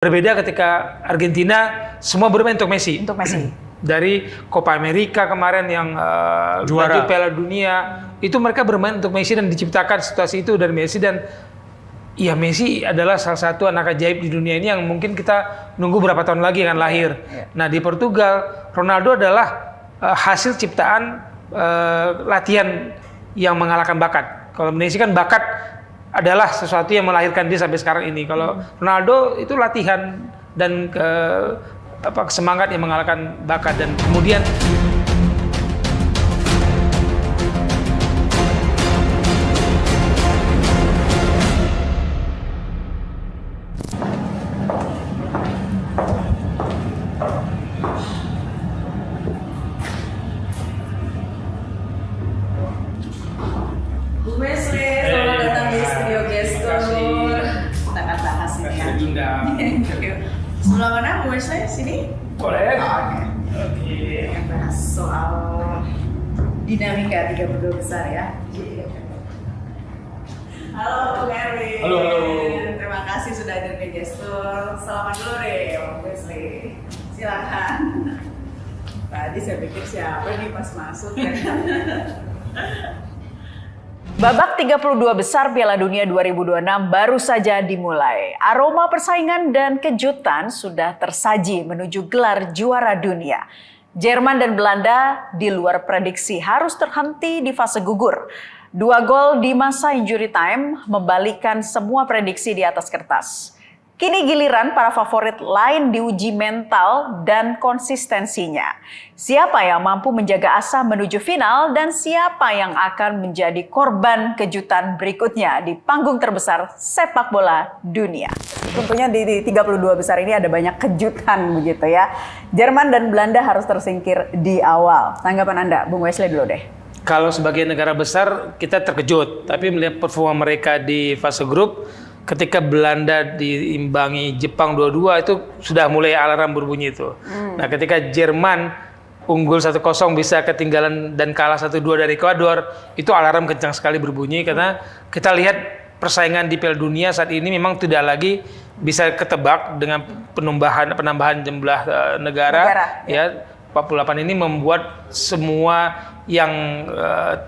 Berbeda ketika Argentina semua bermain untuk Messi. Untuk Messi. Dari Copa America kemarin yang Juara Piala Dunia, itu mereka bermain untuk Messi dan diciptakan situasi itu dari Messi. Dan ya Messi adalah salah satu anak ajaib di dunia ini yang mungkin kita nunggu berapa tahun lagi akan lahir. Nah di Portugal, Ronaldo adalah hasil ciptaan latihan yang mengalahkan bakat. Kalau Messi kan bakat adalah sesuatu yang melahirkan dia sampai sekarang ini. Kalau Ronaldo itu latihan dan semangat yang mengalahkan bakat. Dan kemudian Bu Mesli, selamat datang di studio Gestur. Kita akan bahas ini ya. Sebelah mana Bu Mesli? Sini? boleh. Oke. Kita bahas soal dinamika 32 besar ya. Halo Bung Erwin. Halo. Terima kasih sudah hadir ke Gestur. Selamat dulu deh Bu Mesli. Silakan. Tadi saya pikir siapa nih pas masuk ya. Babak 32 besar Piala Dunia 2026 baru saja dimulai. Aroma persaingan dan kejutan sudah tersaji menuju gelar juara dunia. Jerman dan Belanda di luar prediksi harus terhenti di fase gugur. 2 gol di masa injury time membalikan semua prediksi di atas kertas. Kini giliran para favorit lain diuji mental dan konsistensinya. Siapa yang mampu menjaga asa menuju final dan siapa yang akan menjadi korban kejutan berikutnya di panggung terbesar sepak bola dunia. Tentunya di 32 besar ini ada banyak kejutan begitu ya. Jerman dan Belanda harus tersingkir di awal. Tanggapan Anda, Bung Wesley dulu deh. Kalau sebagai negara besar kita terkejut, tapi melihat performa mereka di fase grup, ketika Belanda diimbangi Jepang 2-2 itu sudah mulai alarm berbunyi itu. Nah ketika Jerman unggul 1-0 bisa ketinggalan dan kalah 1-2 dari Ekuador, itu alarm kencang sekali berbunyi karena kita lihat persaingan di Piala Dunia saat ini memang tidak lagi bisa ketebak dengan penambahan jumlah negara. Ya 48 ini membuat semua yang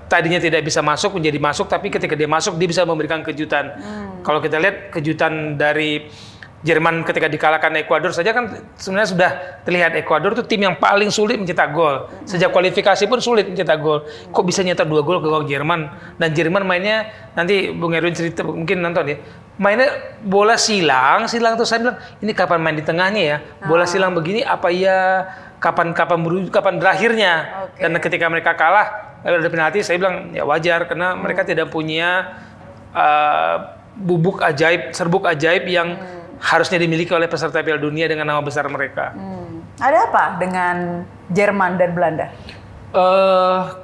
tadinya tidak bisa masuk menjadi masuk, tapi ketika dia masuk dia bisa memberikan kejutan. Kalau kita lihat kejutan dari Jerman ketika dikalahkan Ekuador saja kan sebenarnya sudah terlihat Ekuador itu tim yang paling sulit mencetak gol. Sejak kualifikasi pun sulit mencetak gol. Kok bisa nyetak 2 gol ke gawang Jerman? Dan Jerman mainnya, nanti Bung Erwin cerita mungkin nonton ya, mainnya bola silang tuh saya bilang ini kapan main di tengahnya ya? Bola silang begini apa ya kapan berakhirnya? Dan ketika mereka kalah lalu ada penalti, saya bilang ya wajar karena mereka tidak punya serbuk ajaib yang harusnya dimiliki oleh peserta Piala Dunia dengan nama besar mereka. Ada apa dengan Jerman dan Belanda?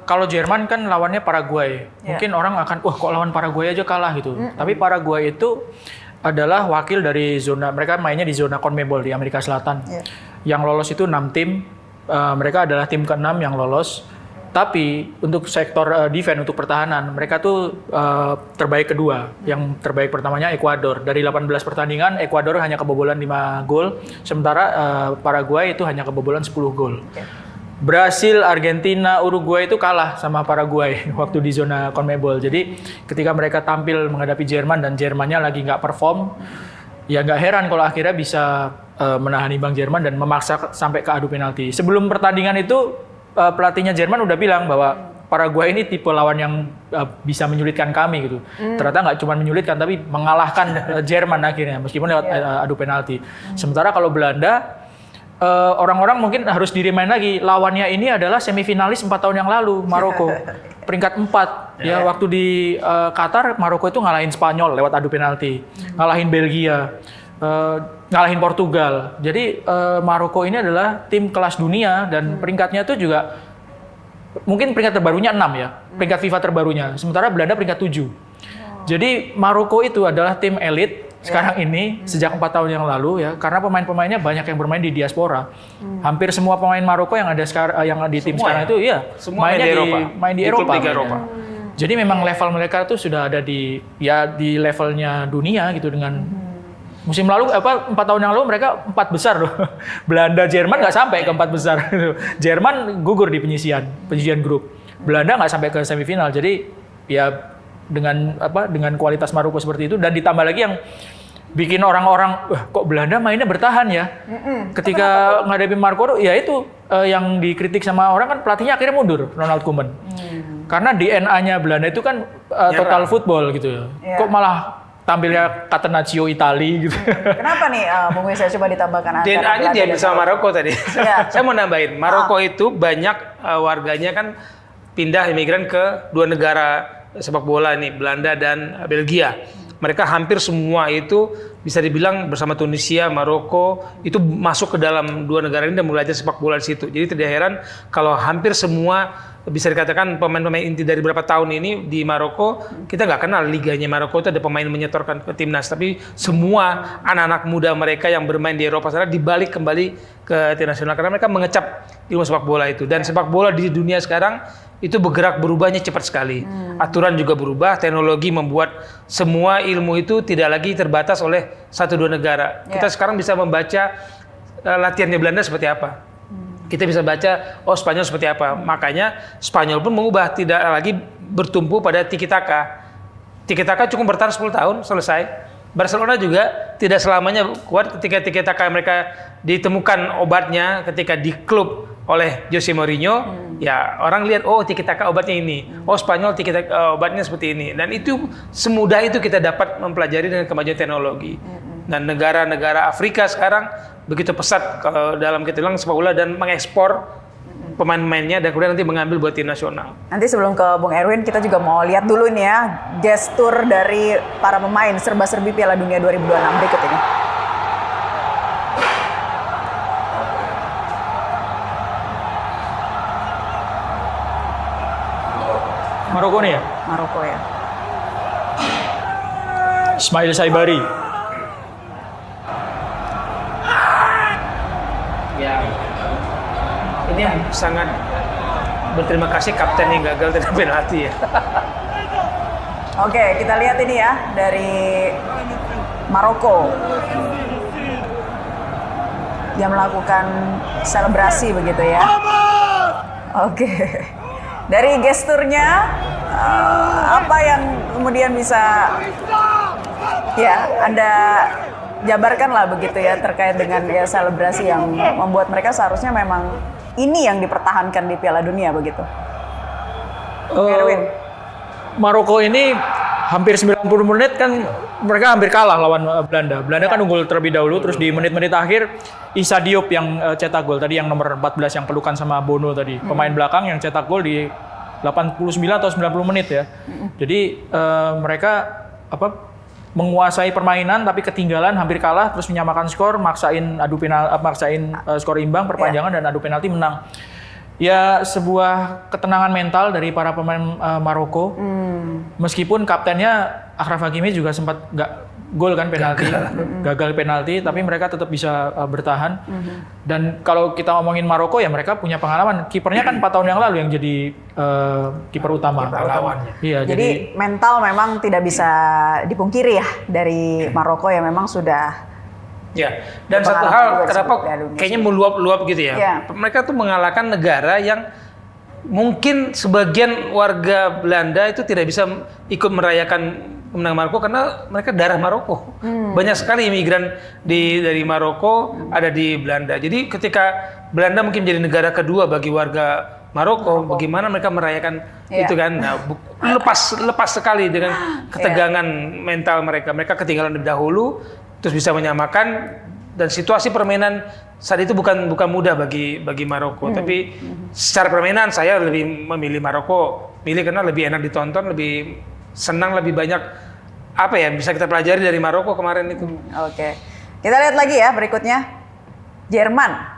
Kalau Jerman kan lawannya Paraguay. Mungkin orang akan, kok lawan Paraguay aja kalah gitu. Tapi Paraguay itu adalah wakil dari zona, mereka mainnya di zona CONMEBOL di Amerika Selatan. Yang lolos itu 6 tim. Mereka adalah tim ke-6 yang lolos. Tapi untuk sektor defense, untuk pertahanan, mereka tuh terbaik kedua. Yang terbaik pertamanya Ekuador. Dari 18 pertandingan, Ekuador hanya kebobolan 5 gol. Sementara Paraguay itu hanya kebobolan 10 gol. Brasil, Argentina, Uruguay itu kalah sama Paraguay waktu di zona CONMEBOL. Jadi ketika mereka tampil menghadapi Jerman dan Jermannya lagi nggak perform, ya nggak heran kalau akhirnya bisa menahan imbang Jerman dan memaksa sampai ke adu penalti. Sebelum pertandingan itu pelatihnya Jerman udah bilang bahwa Paraguay ini tipe lawan yang bisa menyulitkan kami gitu. Ternyata nggak cuma menyulitkan tapi mengalahkan Jerman akhirnya meskipun lewat adu penalti. Sementara kalau Belanda, orang-orang mungkin harus di-remind lagi, lawannya ini adalah semifinalis 4 tahun yang lalu, Maroko. Peringkat 4. Ya, waktu di Qatar, Maroko itu ngalahin Spanyol lewat adu penalti. Ngalahin Belgia. Ngalahin Portugal. Jadi Maroko ini adalah tim kelas dunia dan peringkatnya itu juga mungkin peringkat terbarunya 6 ya. Peringkat FIFA terbarunya. Sementara Belanda peringkat 7. Jadi Maroko itu adalah tim elit sekarang ini sejak 4 tahun yang lalu ya, karena pemain-pemainnya banyak yang bermain di diaspora. Hampir semua pemain Maroko yang ada sekarang yang di tim sekarang itu mainnya di Eropa. Jadi memang level mereka tuh sudah ada di levelnya dunia gitu dengan Musim lalu 4 tahun yang lalu mereka 4 besar loh. Belanda, Jerman nggak sampai ke 4 besar. Jerman gugur di penyisian grup. Belanda nggak sampai ke semifinal. Jadi ya dengan kualitas Maroko seperti itu dan ditambah lagi yang bikin orang-orang kok Belanda mainnya bertahan ya. Ketika menghadapi Maroko ya itu yang dikritik sama orang kan pelatihnya akhirnya mundur, Ronald Koeman. Karena DNA-nya Belanda itu kan total football gitu. Kok malah tampilnya Catenaccio Itali gitu. Kenapa nih, Bung Wisya coba ditambahkan? DNA-nya diambil sama Maroko tadi. Saya mau nambahin, Maroko itu banyak warganya kan pindah imigran ke 2 negara sepak bola nih, Belanda dan Belgia. Mereka hampir semua itu bisa dibilang bersama Tunisia, Maroko itu masuk ke dalam 2 negara ini dan belajar sepak bola di situ. Jadi tidak heran kalau hampir semua bisa dikatakan pemain-pemain inti dari beberapa tahun ini di Maroko, kita nggak kenal liganya Maroko itu ada pemain menyetorkan ke timnas, tapi semua anak-anak muda mereka yang bermain di Eropa sana dibalik kembali ke tim nasional karena mereka mengecap ilmu sepak bola itu. Dan sepak bola di dunia sekarang itu berubahnya cepat sekali. Aturan juga berubah, teknologi membuat semua ilmu itu tidak lagi terbatas oleh 1-2 negara. Kita sekarang bisa membaca latihannya Belanda seperti apa. Kita bisa baca, Spanyol seperti apa. Makanya Spanyol pun mengubah, tidak lagi bertumpu pada tiki-taka. Tiki-taka cukup bertahan 10 tahun, selesai. Barcelona juga tidak selamanya kuat ketika tiki-taka mereka ditemukan obatnya ketika di klub oleh Jose Mourinho. Ya orang lihat, tiki-taka obatnya ini. Spanyol tiki-taka obatnya seperti ini. Dan itu semudah itu kita dapat mempelajari dengan kemajuan teknologi. Dan negara-negara Afrika sekarang begitu pesat kalau dalam kita bilang sepak bola dan mengekspor pemain-pemainnya dan kemudian nanti mengambil buat tim nasional. Nanti sebelum ke Bung Erwin, kita juga mau lihat dulu nih ya gestur dari para pemain serba-serbi Piala Dunia 2026 berikut ini. Maroko nih ya? Maroko ya. Ismail Saibari. Ya, ini sangat berterima kasih kapten yang gagal tendang penalti ya. Oke, kita lihat ini ya dari Maroko. Dia melakukan selebrasi begitu ya. Oke. Dari gesturnya apa yang kemudian bisa Anda jabarkan lah begitu ya terkait dengan selebrasi yang membuat mereka seharusnya memang ini yang dipertahankan di Piala Dunia begitu. Erwin. Maroko ini hampir 90 menit kan mereka hampir kalah lawan Belanda. Belanda kan unggul terlebih dahulu, terus di menit-menit akhir Issa Diop yang cetak gol tadi, yang nomor 14 yang pelukan sama Bono tadi. Pemain belakang yang cetak gol di 89 atau 90 menit ya. Jadi mereka menguasai permainan tapi ketinggalan, hampir kalah, terus menyamakan skor, maksain skor imbang, perpanjangan dan adu penalti menang. Ya sebuah ketenangan mental dari para pemain Maroko. Meskipun kaptennya Achraf Hakimi juga sempat gol kan penalti, gagal penalti, tapi mereka tetap bisa bertahan. Dan kalau kita ngomongin Maroko ya mereka punya pengalaman. Kipernya kan 4 tahun yang lalu yang jadi kiper utama. Iya, jadi mental memang tidak bisa dipungkiri ya dari Maroko yang memang sudah. Ya, dan satu hal kenapa kayaknya meluap-luap gitu ya. Mereka tuh mengalahkan negara yang mungkin sebagian warga Belanda itu tidak bisa ikut merayakan kemenangan Maroko karena mereka darah Maroko. Banyak sekali imigran dari Maroko ada di Belanda. Jadi ketika Belanda mungkin menjadi negara kedua bagi warga Maroko, bagaimana mereka merayakan itu kan? Nah, lepas sekali dengan ketegangan mental mereka. Mereka ketinggalan lebih dahulu, terus bisa menyamakan, dan situasi permainan saat itu bukan mudah bagi Maroko. Tapi secara permainan saya lebih memilih Maroko, karena lebih enak ditonton, lebih senang, lebih banyak bisa kita pelajari dari Maroko kemarin itu. Oke. Kita lihat lagi ya berikutnya. Jerman.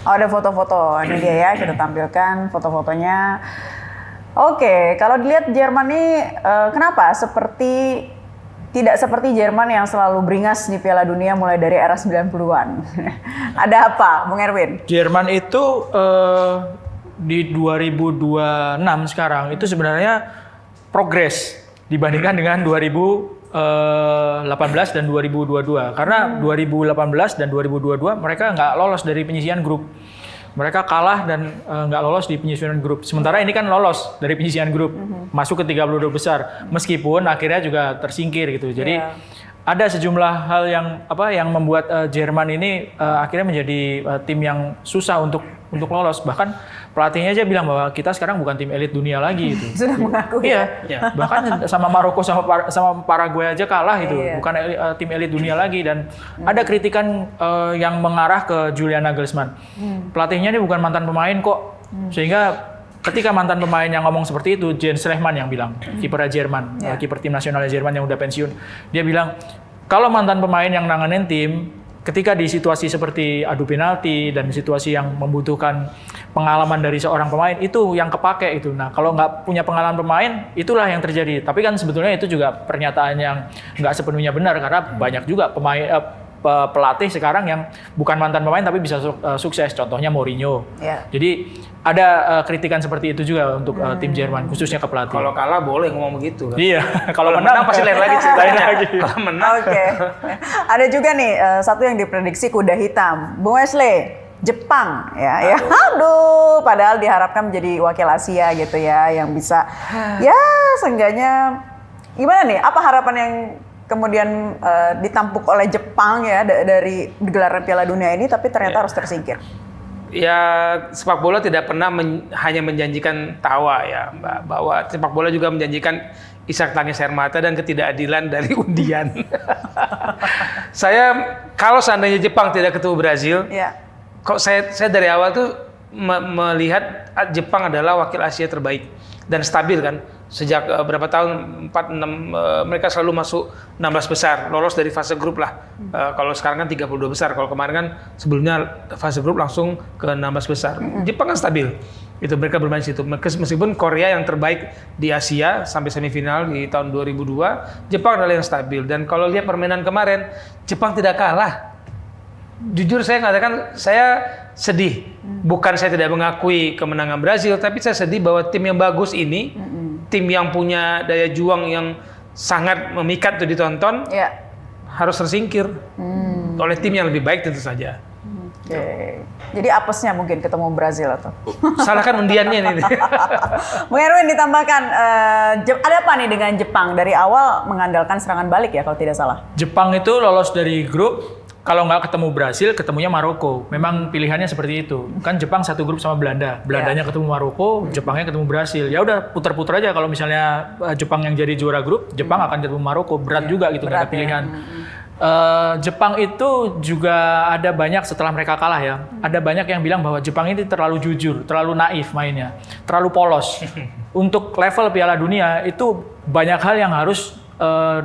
Ada foto-foto, ini dia ya, kita tampilkan foto-fotonya. Oke, kalau dilihat Jerman ini kenapa tidak seperti Jerman yang selalu beringas di Piala Dunia mulai dari era 90-an. Ada apa, Bung Erwin? Jerman itu di 2026 sekarang itu sebenarnya progres. dibandingkan dengan 2018 dan 2022. Karena 2018 dan 2022 mereka nggak lolos dari penyisihan grup. Mereka kalah dan nggak lolos di penyisihan grup. Sementara ini kan lolos dari penyisihan grup, masuk ke 32 besar. Meskipun akhirnya juga tersingkir gitu. Jadi ada sejumlah hal yang membuat Jerman ini akhirnya menjadi tim yang susah untuk lolos. Bahkan pelatihnya aja bilang bahwa kita sekarang bukan tim elit dunia lagi gitu. Sudah mengakui. Iya. Bahkan sama Maroko sama Paraguay aja kalah itu. Bukan tim elit dunia lagi, dan ada kritikan yang mengarah ke Julian Nagelsmann. Pelatihnya ini bukan mantan pemain kok. Sehingga ketika mantan pemain yang ngomong seperti itu, Jens Lehmann yang bilang, kipernya Jerman, kiper tim nasional Jerman yang udah pensiun, dia bilang kalau mantan pemain yang nanganin tim ketika di situasi seperti adu penalti dan situasi yang membutuhkan pengalaman dari seorang pemain, itu yang kepake itu. Nah, kalau nggak punya pengalaman pemain, itulah yang terjadi. Tapi kan sebetulnya itu juga pernyataan yang nggak sepenuhnya benar, karena banyak juga pelatih sekarang yang bukan mantan pemain tapi bisa sukses. Contohnya Mourinho. Jadi ada kritikan seperti itu juga untuk tim Jerman, khususnya ke pelatih. Kalau kalah boleh ngomong begitu kan? Iya. Kalau menang pasti lain lagi ceritanya. Kalau menang. Oke. Ada juga nih satu yang diprediksi kuda hitam, Bung Wesley, Jepang ya. Aduh, padahal diharapkan menjadi wakil Asia gitu ya, yang bisa ya seenggaknya gimana nih? Apa harapan yang kemudian ditampuk oleh Jepang ya dari gelaran Piala Dunia ini, tapi ternyata harus tersingkir? Ya, sepak bola tidak pernah hanya menjanjikan tawa ya, Mbak. Bahwa sepak bola juga menjanjikan isak tangis air mata dan ketidakadilan dari undian. Kalau seandainya Jepang tidak ketemu Brazil, kok saya dari awal tuh melihat Jepang adalah wakil Asia terbaik dan stabil kan. Sejak berapa tahun, 4-6, mereka selalu masuk 16 besar, lolos dari fase grup lah. Kalau sekarang kan 32 besar, kalau kemarin kan sebelumnya fase grup langsung ke 16 besar. Jepang kan stabil, itu mereka bermain situ. Meskipun Korea yang terbaik di Asia sampai semifinal di tahun 2002, Jepang adalah yang stabil. Dan kalau lihat permainan kemarin, Jepang tidak kalah. Jujur saya mengatakan, saya sedih. Bukan saya tidak mengakui kemenangan Brazil, tapi saya sedih bahwa tim yang bagus ini, tim yang punya daya juang yang sangat memikat untuk ditonton, harus tersingkir oleh tim yang lebih baik tentu saja. Jadi apesnya mungkin ketemu Brazil atau? Salahkan undiannya ini. Bung Erwin, ditambahkan, ada apa nih dengan Jepang? Dari awal mengandalkan serangan balik ya kalau tidak salah. Jepang itu lolos dari grup, kalau nggak ketemu Brasil, ketemunya Maroko. Memang pilihannya seperti itu. Kan Jepang satu grup sama Belanda. Belandanya ketemu Maroko, Jepangnya ketemu Brasil. Ya udah putar-putar aja, kalau misalnya Jepang yang jadi juara grup, Jepang akan ketemu Maroko. Berat juga gitu, nggak ada pilihan. Jepang itu juga ada banyak setelah mereka kalah ya. Ada banyak yang bilang bahwa Jepang ini terlalu jujur, terlalu naif mainnya, terlalu polos. Untuk level Piala Dunia itu banyak hal yang harus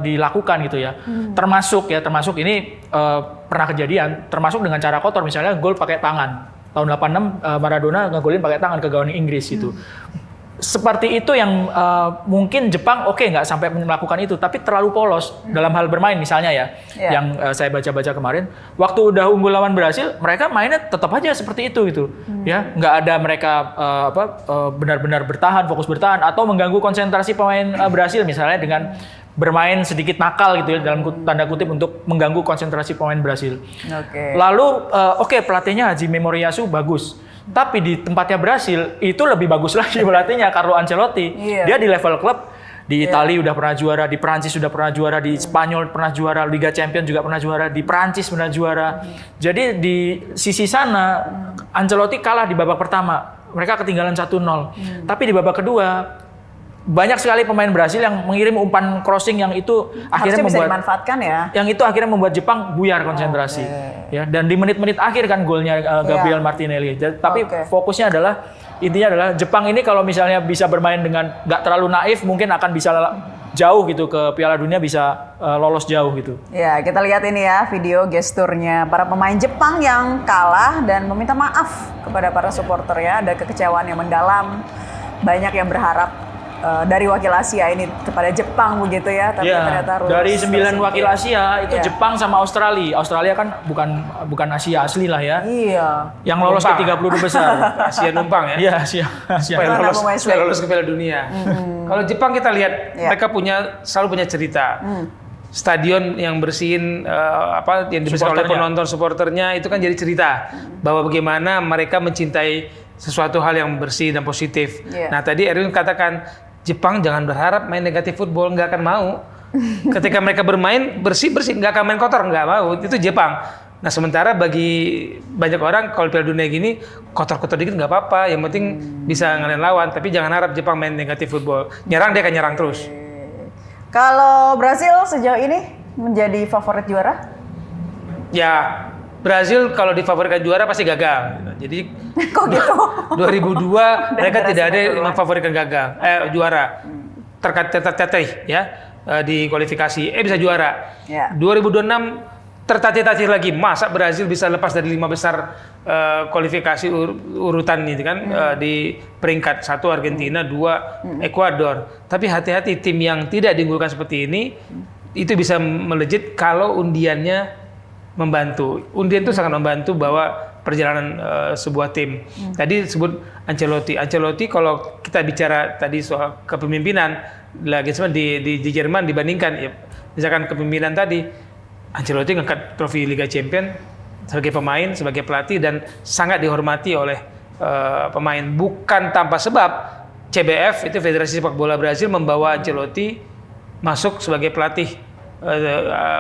dilakukan gitu ya. Termasuk ini pernah kejadian, termasuk dengan cara kotor, misalnya gol pakai tangan. Tahun 86 Maradona ngegolin pakai tangan ke gawang Inggris itu. Seperti itu yang mungkin Jepang nggak sampai melakukan itu, tapi terlalu polos dalam hal bermain misalnya ya. Yang saya baca-baca kemarin, waktu udah unggul lawan Brasil, mereka mainnya tetap aja seperti itu gitu. Ya, nggak ada mereka benar-benar bertahan, fokus bertahan atau mengganggu konsentrasi pemain Brasil misalnya dengan bermain sedikit nakal gitu ya, dalam tanda kutip, untuk mengganggu konsentrasi pemain Brasil. Lalu pelatihnya Hajime Moriyasu bagus. Tapi di tempatnya Brasil itu lebih bagus lagi pelatihnya, Carlo Ancelotti. Dia di level klub, di Italia udah pernah juara, di Prancis sudah pernah juara, di Spanyol pernah juara, Liga Champions juga pernah juara, di Prancis pernah juara. Jadi di sisi sana Ancelotti kalah di babak pertama. Mereka ketinggalan 1-0. Tapi di babak kedua banyak sekali pemain Brasil yang mengirim umpan crossing yang itu akhirnya bisa dimanfaatkan ya. Yang itu akhirnya membuat Jepang buyar konsentrasi. Ya, dan di menit-menit akhir kan golnya Gabriel Martinelli. Tapi fokusnya adalah, intinya adalah Jepang ini kalau misalnya bisa bermain dengan nggak terlalu naif, mungkin akan bisa jauh gitu ke Piala Dunia, bisa lolos jauh gitu. Ya, kita lihat ini ya video gesturnya para pemain Jepang yang kalah dan meminta maaf kepada para supporter ya. Ada kekecewaan yang mendalam, banyak yang berharap dari wakil Asia ini kepada Jepang begitu ya, tapi Iya, ternyata harus dari 9 wakil tersingkir. Asia itu Iya. Jepang sama Australia. Australia kan bukan Asia asli lah ya. Iya. Yang lolos ke Numpang. 32 besar. Asia numpang ya. Iya, Asia. Supaya Gimana, lolos, Bung Wesley? supaya lolos ke Piala Dunia. Kalau Jepang kita lihat Iya. mereka selalu punya cerita. Stadion yang bersihin yang dibersihkan oleh Supporternya. penonton supporternya itu kan jadi cerita bahwa bagaimana mereka mencintai sesuatu hal yang bersih dan positif. Iya. Nah tadi Erwin katakan Jepang jangan berharap main negatif football, nggak akan mau. Ketika mereka bermain bersih nggak akan main kotor, nggak mau. Itu Jepang. Nah sementara bagi banyak orang kalau Piala Dunia gini kotor-kotor dikit nggak apa-apa, yang penting bisa ngalahin lawan. Tapi jangan harap Jepang main negatif football. Nyerang dia akan nyerang terus. Kalau Brasil sejauh ini menjadi favorit juara? Ya Brazil kalau difavoritkan juara pasti gagal. Jadi Kok gitu? 2002 mereka Berhasil tidak ada yang keluar. memfavoritkan juara. Tertatih ya di kualifikasi bisa juara. Ya. 2026 tertatih-tatih lagi. Masa Brazil bisa lepas dari 5 besar kualifikasi urutan ini kan di peringkat 1 Argentina, 2 Ekuador. Tapi hati-hati tim yang tidak diunggulkan seperti ini itu bisa melejit kalau undiannya membantu. Undian itu sangat membantu bahwa perjalanan sebuah tim. Tadi disebut Ancelotti. Ancelotti kalau kita bicara tadi soal kepemimpinan lagi di Jerman dibandingkan ya, misalkan kepemimpinan tadi Ancelotti ngangkat trofi Liga Champions sebagai pemain, sebagai pelatih dan sangat dihormati oleh pemain. Bukan tanpa sebab CBF itu Federasi Sepak Bola Brazil membawa Ancelotti masuk sebagai pelatih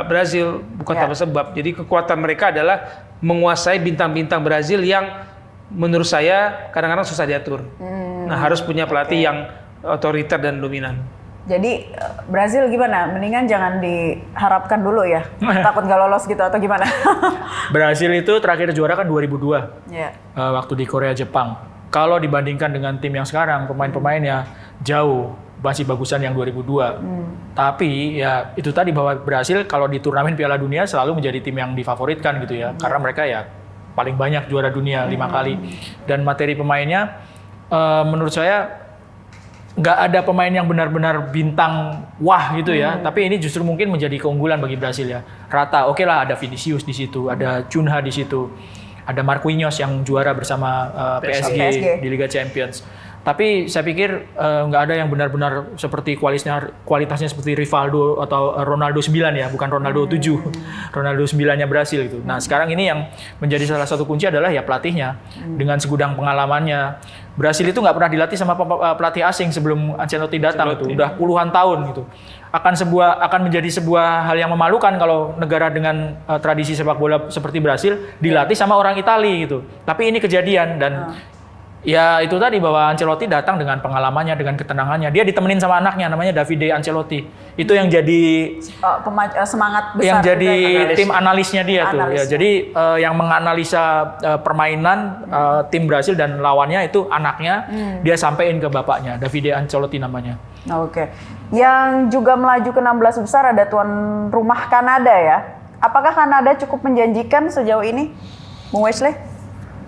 Brazil bukan tanpa sebab. Jadi kekuatan mereka adalah menguasai bintang-bintang Brazil yang menurut saya kadang-kadang susah diatur. Nah harus punya pelatih yang otoriter dan dominan. Jadi Brazil gimana? Mendingan jangan diharapkan dulu ya. Takut nggak lolos gitu atau gimana? Brasil itu terakhir juara kan 2002. Ya. Waktu di Korea Jepang. Kalau dibandingkan dengan tim yang sekarang, pemain-pemainnya jauh masih bagusan yang 2002. Tapi ya itu tadi bahwa Brasil kalau di turnamen Piala Dunia selalu menjadi tim yang difavoritkan gitu ya. Karena mereka ya paling banyak juara dunia 5 kali. Dan materi pemainnya menurut saya nggak ada pemain yang benar-benar bintang wah gitu ya. Tapi ini justru mungkin menjadi keunggulan bagi Brasil ya. Rata, oke lah ada Vinicius di situ, ada Cunha di situ, ada Marquinhos yang juara bersama PSG di Liga Champions. Tapi saya pikir nggak ada yang benar-benar seperti kualitasnya seperti Rivaldo atau Ronaldo 9 ya, bukan Ronaldo 7. Ronaldo 9-nya Brasil gitu. Nah, sekarang ini yang menjadi salah satu kunci adalah ya pelatihnya dengan segudang pengalamannya. Brasil itu nggak pernah dilatih sama pelatih asing sebelum Ancelotti datang itu, udah puluhan tahun gitu. Akan menjadi sebuah hal yang memalukan kalau negara dengan tradisi sepak bola seperti Brasil dilatih sama orang Italia gitu. Tapi ini kejadian dan ya itu tadi bahwa Ancelotti datang dengan pengalamannya, dengan ketenangannya. Dia ditemenin sama anaknya namanya Davide Ancelotti. Itu yang jadi semangat besar. yang jadi juga, tim analisnya dia tuh. Ya, jadi yang menganalisa permainan tim Brasil dan lawannya itu anaknya. Dia sampein ke bapaknya, Davide Ancelotti namanya. Oke. Yang juga melaju ke 16 besar ada tuan rumah Kanada ya. Apakah Kanada cukup menjanjikan sejauh ini, Bung Wesley?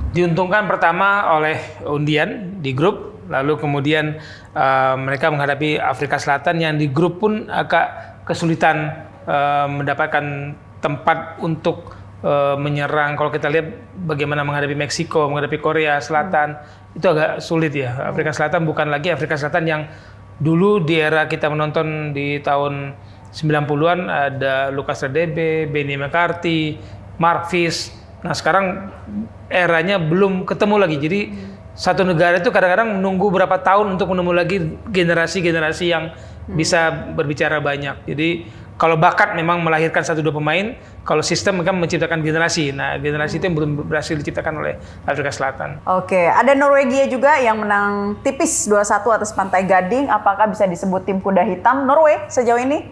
Diuntungkan pertama oleh undian di grup, lalu kemudian mereka menghadapi Afrika Selatan yang di grup pun agak kesulitan mendapatkan tempat untuk menyerang. Kalau kita lihat bagaimana menghadapi Meksiko, menghadapi Korea Selatan, itu agak sulit ya. Afrika Selatan bukan lagi Afrika Selatan yang dulu di era kita menonton di tahun 90-an ada Lucas Radebe, Benny McCarthy, Mark Fish. Nah sekarang eranya belum ketemu lagi. Jadi satu negara itu kadang-kadang menunggu berapa tahun untuk menemu lagi generasi-generasi yang bisa berbicara banyak. Jadi kalau bakat memang melahirkan 1-2 pemain, kalau sistem kan menciptakan generasi. Nah generasi itu yang belum berhasil diciptakan oleh Afrika Selatan. Oke, ada Norwegia juga yang menang tipis 2-1 atas Pantai Gading. Apakah bisa disebut tim kuda hitam Norway sejauh ini?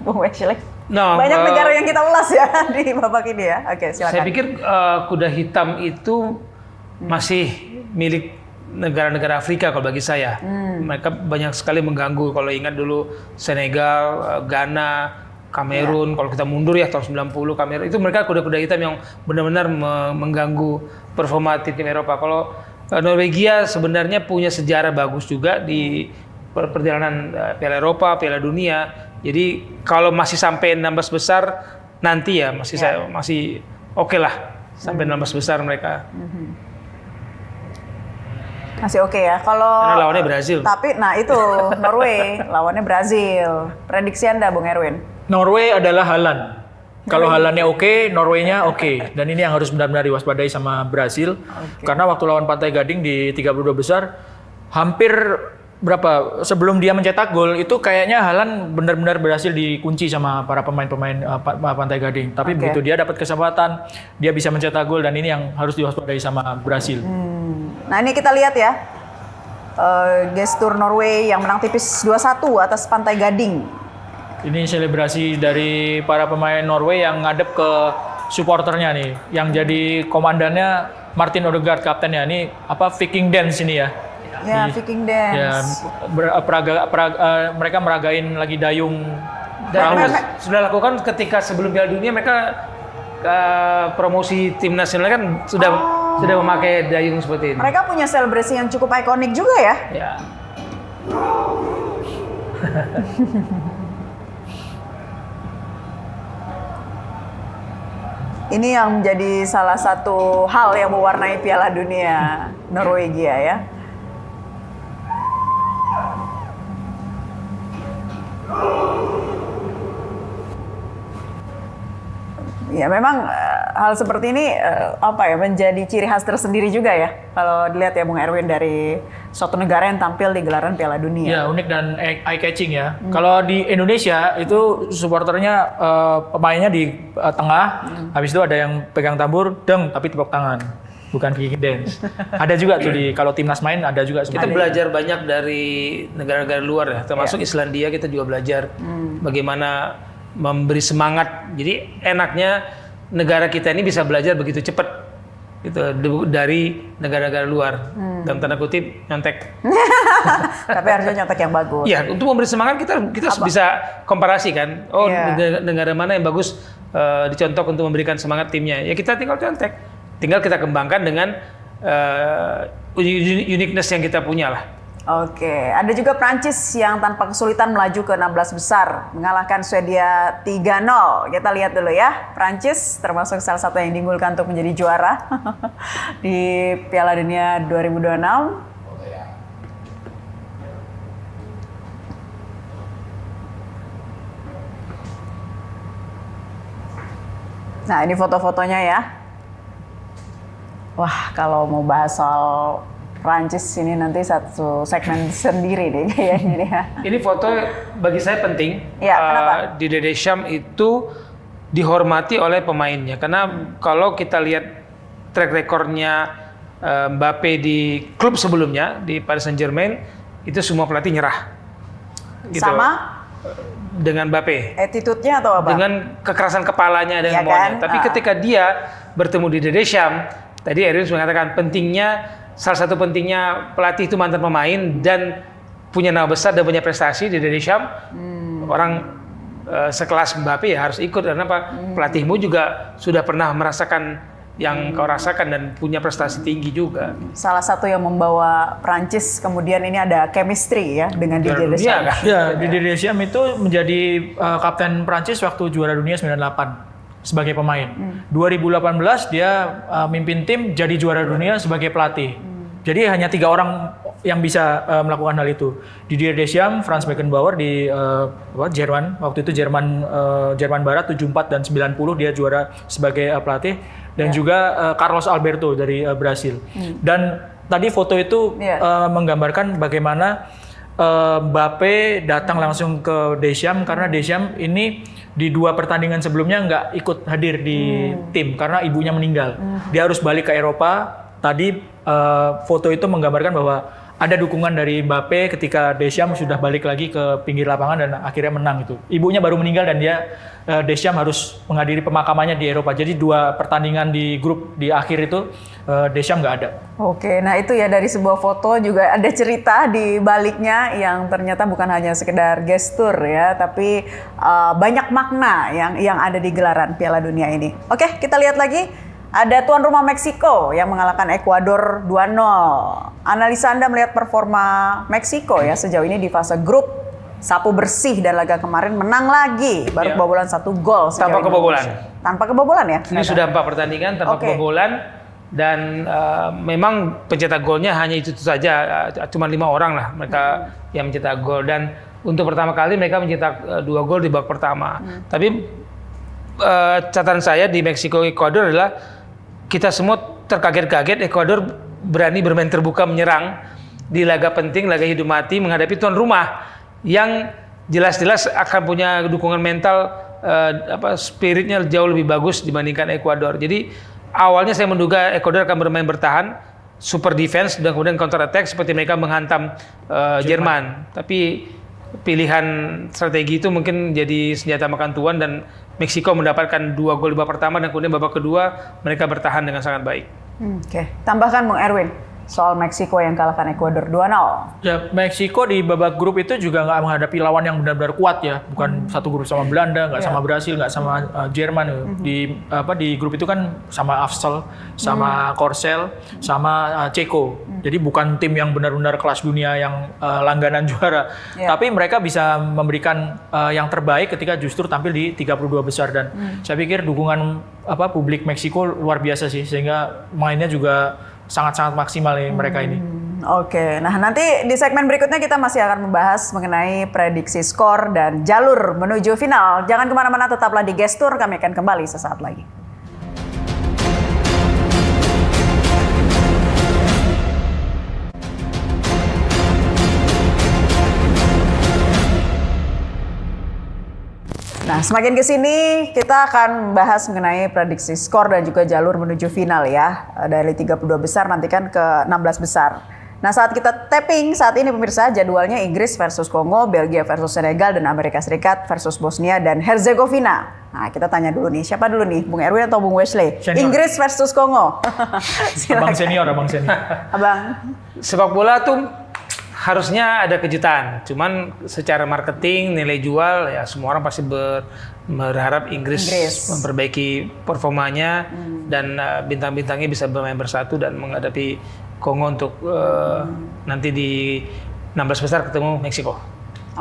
Bung Wesley. No, banyak negara yang kita ulas ya di babak ini ya. Oke, silakan. Saya pikir kuda hitam itu masih milik negara-negara Afrika kalau bagi saya. Mereka banyak sekali mengganggu. Kalau ingat dulu Senegal, Ghana, Kamerun, kalau kita mundur ya tahun 90 Kamerun, itu mereka kuda-kuda hitam yang benar-benar mengganggu performa tim Eropa. Kalau Norwegia sebenarnya punya sejarah bagus juga di perjalanan Piala Eropa, Piala Dunia. Jadi kalau masih sampai 16 besar nanti ya masih oke lah sampai 16 besar mereka. Masih oke ya. Kalau Karena lawannya Brazil. Tapi nah itu Norway lawannya Brazil. Prediksi Anda Bung Erwin? Norway adalah Haaland. Kalau Haalandnya oke, Norway-nya oke. Dan ini yang harus benar-benar diwaspadai sama Brazil. Karena waktu lawan Pantai Gading di 32 besar, hampir sebelum dia mencetak gol, itu kayaknya Haaland benar-benar berhasil dikunci sama para pemain-pemain Pantai Gading. Tapi begitu dia dapat kesempatan, dia bisa mencetak gol dan ini yang harus diwaspadai sama Brazil. Nah ini kita lihat ya, gestur Norway yang menang tipis 2-1 atas Pantai Gading. Ini selebrasi dari para pemain Norway yang ngadep ke supporternya nih, yang jadi komandannya Martin Odegaard kaptennya. Ini Viking dance ini ya. Ya, Viking dance. Ya, mereka meragain lagi dayung. Dan mereka sudah lakukan ketika sebelum Piala Dunia mereka promosi tim nasional kan sudah memakai dayung seperti ini. Mereka punya selebrasi yang cukup ikonik juga ya. Ya. Ini yang menjadi salah satu hal yang mewarnai Piala Dunia Norwegia ya. Ya memang hal seperti ini menjadi ciri khas tersendiri juga ya kalau dilihat ya Bung Erwin dari suatu negara yang tampil di gelaran Piala Dunia. Ya unik dan eye catching ya. Kalau di Indonesia itu supporternya pemainnya di tengah, habis itu ada yang pegang tambur, tapi tepuk tangan, bukan Viking dance. Ada juga tuh kalau timnas main ada juga. Kita belajar banyak dari negara-negara luar ya, termasuk Islandia kita juga belajar bagaimana memberi semangat. Jadi enaknya negara kita ini bisa belajar begitu cepat gitu dari negara-negara luar. Dalam tanda kutip nyontek. Tapi harusnya nyontek yang bagus. Iya, untuk memberi semangat kita bisa komparasi kan. Oh, negara mana yang bagus dicontoh untuk memberikan semangat timnya. Ya kita tinggal contek. Tinggal kita kembangkan dengan uniqueness yang kita punya lah. Oke, ada juga Prancis yang tanpa kesulitan melaju ke 16 besar, mengalahkan Swedia 3-0. Kita lihat dulu ya, Prancis termasuk salah satu yang diunggulkan untuk menjadi juara di Piala Dunia 2026. Nah, ini foto-fotonya ya. Wah, kalau mau bahas soal Prancis ini nanti satu segmen sendiri deh kayaknya ya. Ini foto bagi saya penting. Ya, kenapa? Didier Deschamps itu dihormati oleh pemainnya. Karena kalau kita lihat track recordnya Mbappe di klub sebelumnya di Paris Saint-Germain, itu semua pelatih nyerah. Gitu. Sama? Dengan Mbappe. Attitude-nya atau apa? Dengan kekerasan kepalanya dan Ya semuanya. kan? Tapi ketika dia bertemu di Didier Deschamps, tadi Erwin mengatakan salah satu pentingnya pelatih itu mantan pemain dan punya nama besar dan punya prestasi di Didier Deschamps. Orang sekelas Mbappe ya harus ikut karena pelatihmu juga sudah pernah merasakan yang kau rasakan dan punya prestasi tinggi juga. Salah satu yang membawa Prancis kemudian ini ada chemistry ya dengan Didier Deschamps. Ya, Didier Deschamps itu menjadi kapten Prancis waktu juara dunia 98. Sebagai pemain. 2018 dia mimpin tim jadi juara dunia sebagai pelatih. Jadi hanya 3 orang yang bisa melakukan hal itu. Didier Deschamps, Franz Beckenbauer di Jerman. Waktu itu Jerman Barat 74 dan 90 dia juara sebagai pelatih dan juga Carlos Alberto dari Brasil. Dan tadi foto itu menggambarkan bagaimana Mbappe datang langsung ke Deschamps karena Deschamps ini di 2 pertandingan sebelumnya nggak ikut hadir di tim karena ibunya meninggal. Dia harus balik ke Eropa. Tadi foto itu menggambarkan bahwa ada dukungan dari Mbappe ketika Deschamps sudah balik lagi ke pinggir lapangan dan akhirnya menang itu. Ibunya baru meninggal dan Deschamps harus menghadiri pemakamannya di Eropa. Jadi 2 pertandingan di grup di akhir itu Deschamps nggak ada. Oke, nah itu ya dari sebuah foto juga ada cerita di baliknya yang ternyata bukan hanya sekedar gestur ya, tapi banyak makna yang ada di gelaran Piala Dunia ini. Oke, kita lihat lagi Ada tuan rumah Meksiko yang mengalahkan Ekuador 2-0. Analisa Anda melihat performa Meksiko ya sejauh ini di fase grup, sapu bersih dan laga kemarin menang lagi, baru kebobolan 1 gol. Tanpa kebobolan. Tanpa kebobolan ya? Ini sudah 4 pertandingan tanpa kebobolan. Dan memang pencetak golnya hanya itu saja, cuma 5 orang lah mereka yang mencetak gol. Dan untuk pertama kali mereka mencetak 2 gol di babak pertama. Tapi catatan saya di Meksiko Ekuador adalah kita semua terkaget-kaget Ekuador berani bermain terbuka menyerang di laga penting, laga hidup mati menghadapi tuan rumah yang jelas-jelas akan punya dukungan mental, spiritnya jauh lebih bagus dibandingkan Ekuador. Jadi awalnya saya menduga Ekuador akan bermain bertahan, super defense dan kemudian counter attack seperti mereka menghantam Jerman. Tapi pilihan strategi itu mungkin jadi senjata makan tuan dan Meksiko mendapatkan 2 gol di babak pertama dan kemudian babak kedua mereka bertahan dengan sangat baik. Oke. Tambahkan Bung Erwin soal Meksiko yang kalahkan Ekuador 2-0. Ya, Meksiko di babak grup itu juga nggak menghadapi lawan yang benar-benar kuat ya, bukan satu grup sama Belanda, nggak sama Brasil, nggak sama Jerman. Di grup itu kan sama Afsel, sama Korsel, sama Ceko. Jadi bukan tim yang benar-benar kelas dunia yang langganan juara. Tapi mereka bisa memberikan yang terbaik ketika justru tampil di 32 besar dan saya pikir dukungan publik Meksiko luar biasa sih, sehingga mainnya juga sangat-sangat maksimal nih mereka ini. Oke, nah nanti di segmen berikutnya kita masih akan membahas mengenai prediksi skor dan jalur menuju final. Jangan kemana-mana, tetaplah di Gestur, kami akan kembali sesaat lagi. Nah, semakin ke sini kita akan bahas mengenai prediksi skor dan juga jalur menuju final ya. Dari 32 besar nantikan ke 16 besar. Nah, saat kita tapping saat ini pemirsa, jadwalnya Inggris versus Kongo, Belgia versus Senegal, dan Amerika Serikat versus Bosnia dan Herzegovina. Nah, kita tanya dulu nih, siapa dulu nih? Bung Erwin atau Bung Wesley? Senior. Inggris versus Kongo. Abang senior. Abang. Sepak bola tuh harusnya ada kejutan, cuman secara marketing, nilai jual ya semua orang pasti berharap Inggris memperbaiki performanya dan bintang-bintangnya bisa bermain bersatu dan menghadapi Kongo untuk nanti di 16 besar ketemu Meksiko.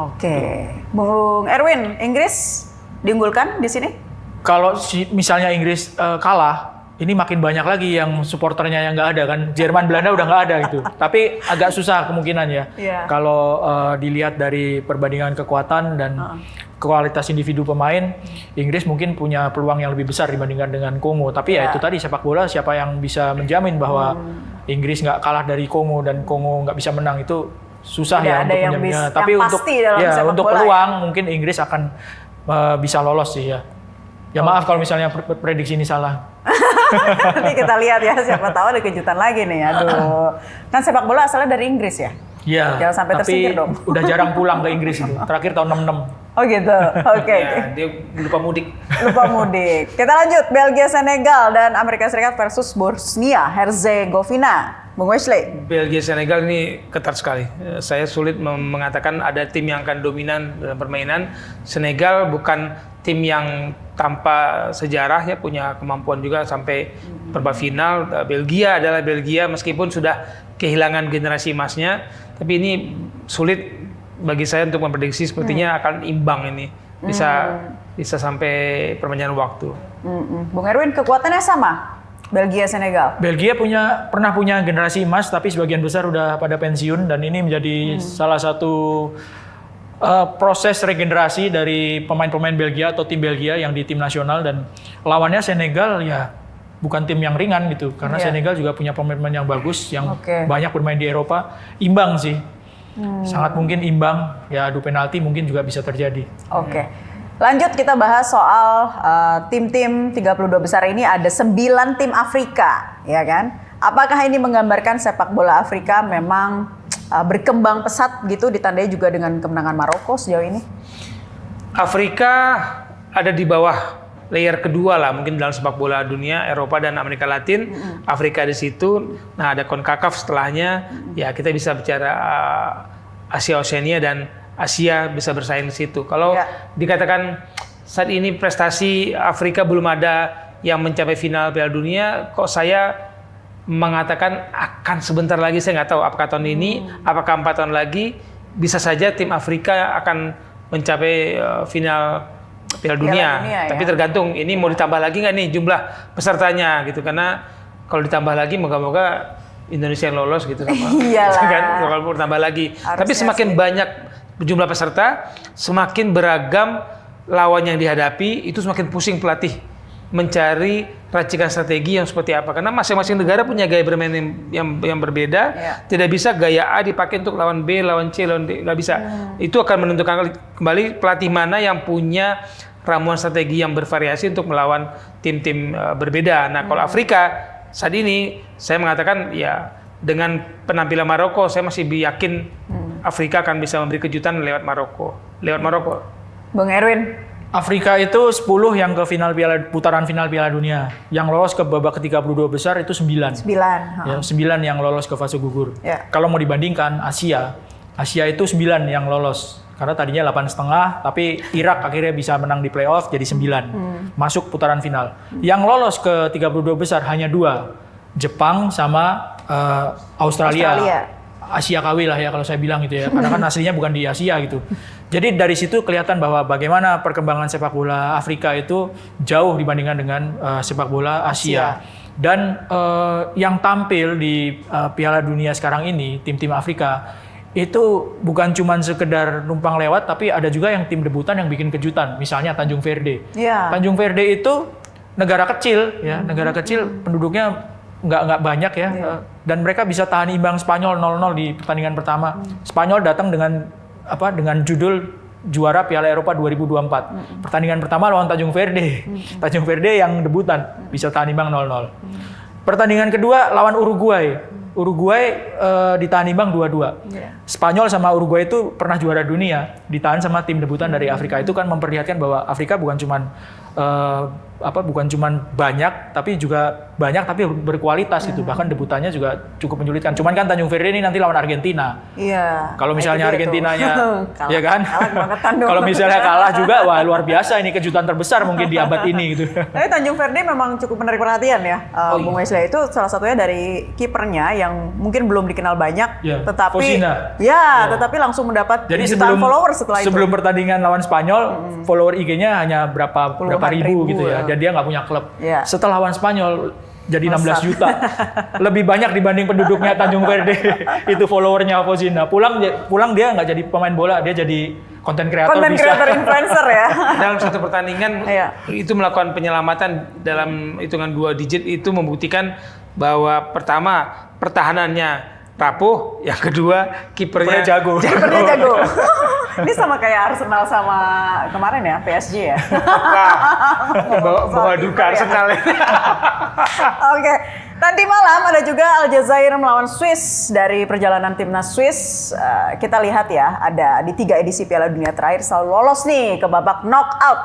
Oke. Bung Erwin, Inggris diunggulkan di sini? Kalau misalnya Inggris kalah, ini makin banyak lagi yang supporternya yang nggak ada kan. Jerman, Belanda udah nggak ada gitu. Tapi agak susah kemungkinan ya. Kalau dilihat dari perbandingan kekuatan dan kualitas individu pemain, Inggris mungkin punya peluang yang lebih besar dibandingkan dengan Kongo. Tapi ya itu tadi, sepak bola siapa yang bisa menjamin bahwa Inggris nggak kalah dari Kongo dan Kongo nggak bisa menang, itu susah ya untuk menjaminnya. Tapi untuk peluang mungkin Inggris akan bisa lolos sih ya. Ya maaf kalau misalnya prediksi ini salah. Nanti kita lihat ya, siapa tahu ada kejutan lagi nih. Aduh, kan sepak bola asalnya dari Inggris ya? Iya. Jangan sampai tersingkir dong. Udah jarang pulang ke Inggris itu. Terakhir tahun 66. Oh gitu. Oke. Ya, dia lupa mudik. Lupa mudik. Kita lanjut, Belgia, Senegal, dan Amerika Serikat versus Bosnia Herzegovina. Bung Wesley. Belgia Senegal ini ketat sekali. Saya sulit mengatakan ada tim yang akan dominan dalam permainan. Senegal bukan tim yang tanpa sejarah ya, punya kemampuan juga sampai perempat final. Belgia adalah Belgia meskipun sudah kehilangan generasi emasnya, tapi ini sulit bagi saya untuk memprediksi. Sepertinya akan imbang ini. Bisa sampai perpanjangan waktu. Bung Erwin, kekuatannya sama? Belgia, Senegal. Belgia pernah punya generasi emas, tapi sebagian besar udah pada pensiun, dan ini menjadi salah satu proses regenerasi dari pemain-pemain Belgia atau tim Belgia yang di tim nasional. Dan lawannya Senegal ya bukan tim yang ringan gitu, karena Senegal juga punya pemain-pemain yang bagus yang banyak bermain di Eropa. Imbang sih, sangat mungkin imbang ya, adu penalti mungkin juga bisa terjadi. Oke. Lanjut kita bahas soal tim-tim 32 besar ini. Ada 9 tim Afrika, ya kan? Apakah ini menggambarkan sepak bola Afrika memang berkembang pesat gitu, ditandai juga dengan kemenangan Maroko sejauh ini? Afrika ada di bawah layer kedua lah mungkin dalam sepak bola dunia, Eropa dan Amerika Latin. Afrika di situ. Nah, ada CONCACAF setelahnya. Ya, kita bisa bicara Asia Oceania dan Asia bisa bersaing di situ. Kalau dikatakan saat ini prestasi Afrika belum ada yang mencapai final Piala Dunia, kok saya mengatakan akan sebentar lagi, saya nggak tahu apakah tahun ini, apakah 4 tahun lagi, bisa saja tim Afrika akan mencapai final Piala Dunia. Tapi tergantung ini mau ditambah lagi nggak nih jumlah pesertanya gitu, karena kalau ditambah lagi moga-moga Indonesia yang lolos gitu sama. Iyalah. Kan kalau bertambah lagi. Tapi semakin banyak jumlah peserta, semakin beragam lawan yang dihadapi, itu semakin pusing pelatih mencari racikan strategi yang seperti apa, karena masing-masing negara punya gaya bermain yang berbeda. Tidak bisa gaya A dipakai untuk lawan B, lawan C, lawan D, nggak bisa. Itu akan menentukan kembali pelatih mana yang punya ramuan strategi yang bervariasi untuk melawan tim-tim berbeda. Nah, kalau Afrika saat ini saya mengatakan ya dengan penampilan Maroko saya masih yakin Afrika akan bisa memberi kejutan lewat Maroko. Bung Erwin. Afrika itu 10 yang ke putaran final Piala Dunia. Yang lolos ke babak ke-32 besar itu 9. 9. Ya, 9 yang lolos ke fase gugur. Kalau mau dibandingkan Asia itu 9 yang lolos. Karena tadinya 8,5, tapi Irak akhirnya bisa menang di playoff jadi 9. Masuk putaran final. Yang lolos ke 32 besar hanya 2. Jepang sama Australia. Asia KW lah ya kalau saya bilang gitu ya. Karena kan aslinya bukan di Asia gitu. Jadi dari situ kelihatan bahwa bagaimana perkembangan sepak bola Afrika itu jauh dibandingkan dengan sepak bola Asia. Dan yang tampil di Piala Dunia sekarang ini, tim-tim Afrika, itu bukan cuma sekedar numpang lewat, tapi ada juga yang tim debutan yang bikin kejutan. Misalnya Tanjung Verde. Tanjung Verde itu negara kecil, ya, negara kecil penduduknya nggak banyak ya, dan mereka bisa tahan imbang Spanyol 0-0 di pertandingan pertama. Spanyol datang dengan judul juara Piala Eropa 2024. Pertandingan pertama lawan Tanjung Verde. Tanjung Verde yang debutan bisa tahan imbang 0-0. Pertandingan kedua lawan Uruguay. Ditahan imbang 2-2. Spanyol sama Uruguay itu pernah juara dunia, ditahan sama tim debutan dari Afrika. Itu kan memperlihatkan bahwa Afrika bukan cuman banyak tapi berkualitas gitu. Bahkan debutannya juga cukup menyulitkan. Cuman kan Tanjung Verde ini nanti lawan Argentina. Kalau misalnya Argentinanya ya kan? Kalau misalnya kalah juga wah luar biasa, ini kejutan terbesar mungkin di abad ini gitu. Tapi Tanjung Verde memang cukup menarik perhatian ya. Bung Wesley, itu salah satunya dari kipernya yang mungkin belum dikenal banyak, tetapi tetapi langsung mendapat jutaan followers setelah itu. Sebelum pertandingan lawan Spanyol, follower IG-nya hanya berapa ribu gitu ya. Dan dia nggak punya klub. Setelah lawan Spanyol jadi 16 juta. Lebih banyak dibanding penduduknya Tanjung Verde. Itu followernya Fozina. Pulang dia nggak jadi pemain bola, dia jadi konten kreator influencer ya. Dalam satu pertandingan itu melakukan penyelamatan dalam hitungan 2 digit, itu membuktikan bahwa pertama pertahanannya rapuh, yang kedua kipernya jago. Ini sama kayak Arsenal sama kemarin ya, PSG ya. Bawa duka Arsenal. Oke. Nanti malam ada juga Aljazair melawan Swiss. Dari perjalanan timnas Swiss, kita lihat ya, ada di 3 edisi Piala Dunia terakhir selalu lolos nih ke babak knockout.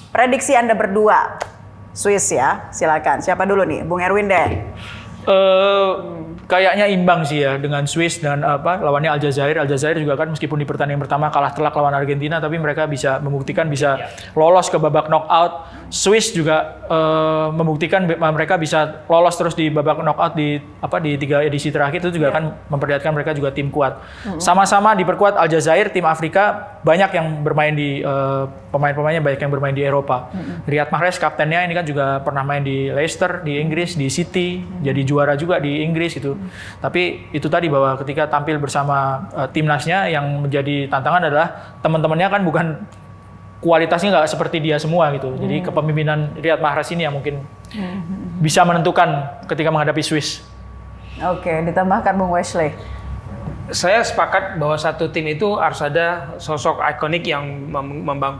Prediksi Anda berdua, Swiss ya, silakan. Siapa dulu nih, Bung Erwin deh. Kayaknya imbang sih ya dengan Swiss, dengan lawannya Aljazair. Aljazair juga kan meskipun di pertandingan pertama kalah telak lawan Argentina, tapi mereka bisa membuktikan bisa lolos ke babak knockout. Swiss juga membuktikan mereka bisa lolos terus di babak knockout di 3 edisi terakhir. Itu juga kan memperlihatkan mereka juga tim kuat. Sama-sama diperkuat Aljazair, tim Afrika banyak yang bermain di pemain-pemainnya banyak yang bermain di Eropa. Riyad Mahrez kaptennya ini kan juga pernah main di Leicester di Inggris, di City, jadi juara juga di Inggris itu. Tapi itu tadi bahwa ketika tampil bersama timnasnya, yang menjadi tantangan adalah teman-temannya kan bukan kualitasnya nggak seperti dia semua gitu. Jadi kepemimpinan Riyad Mahrez ini yang mungkin bisa menentukan ketika menghadapi Swiss. Oke, ditambahkan Bung Wesley. Saya sepakat bahwa satu tim itu harus ada sosok ikonik yang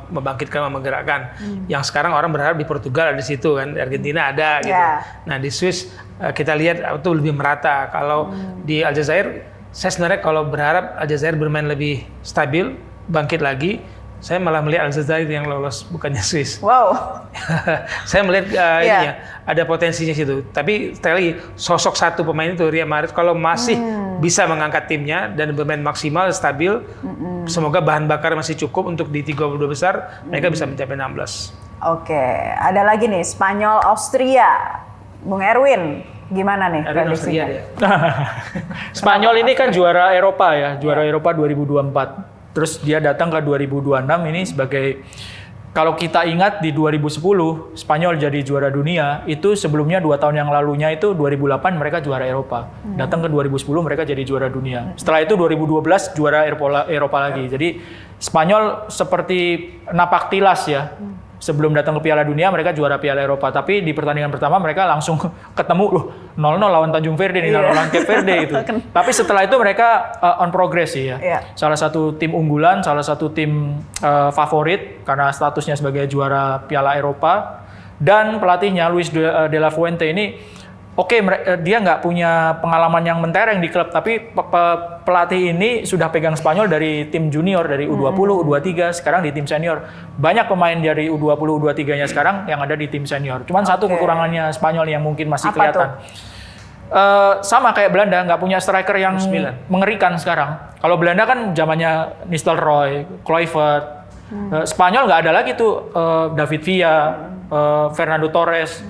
membangkitkan, menggerakkan. Yang sekarang orang berharap di Portugal ada di situ kan, di Argentina ada gitu. Nah di Swiss kita lihat itu lebih merata. Kalau di Aljazair, saya sebenarnya kalau berharap Aljazair bermain lebih stabil, bangkit lagi, saya malah melihat Aljazair yang lolos, bukannya Swiss. Wow. Saya melihat ininya, ada potensinya situ. Tapi sekali sosok satu pemain itu, Riyad Mahrez, kalau masih bisa mengangkat timnya dan bermain maksimal, stabil, semoga bahan bakar masih cukup untuk di 32 besar, mereka bisa mencapai 16. Oke, ada lagi nih Spanyol Austria. Bung Erwin, gimana nih Erwin Austria prediksinya? dia. Spanyol ini kan juara Eropa ya, juara Eropa 2024. Terus dia datang ke 2026 ini sebagai, kalau kita ingat di 2010 Spanyol jadi juara dunia, itu sebelumnya 2 tahun yang lalunya itu 2008 mereka juara Eropa. Datang ke 2010 mereka jadi juara dunia. Setelah itu 2012 juara Eropa lagi. Jadi Spanyol seperti napak tilas ya. Sebelum datang ke Piala Dunia mereka juara Piala Eropa, tapi di pertandingan pertama mereka langsung ketemu loh 0-0 lawan Tanjung Verde nih, lawan Cape Verde itu. Tapi setelah itu mereka on progress sih ya. Salah satu tim unggulan, salah satu tim favorit karena statusnya sebagai juara Piala Eropa, dan pelatihnya Luis de la Fuente ini dia nggak punya pengalaman yang mentereng di klub, tapi pelatih ini sudah pegang Spanyol dari tim junior, dari U20, U23, sekarang di tim senior. Banyak pemain dari U20, U23-nya sekarang yang ada di tim senior. Cuman satu kekurangannya Spanyol yang mungkin masih kelihatan. Sama kayak Belanda, nggak punya striker yang mengerikan sekarang. Kalau Belanda kan zamannya Nistelrooy, Kluivert. Spanyol nggak ada lagi tuh David Villa, Fernando Torres,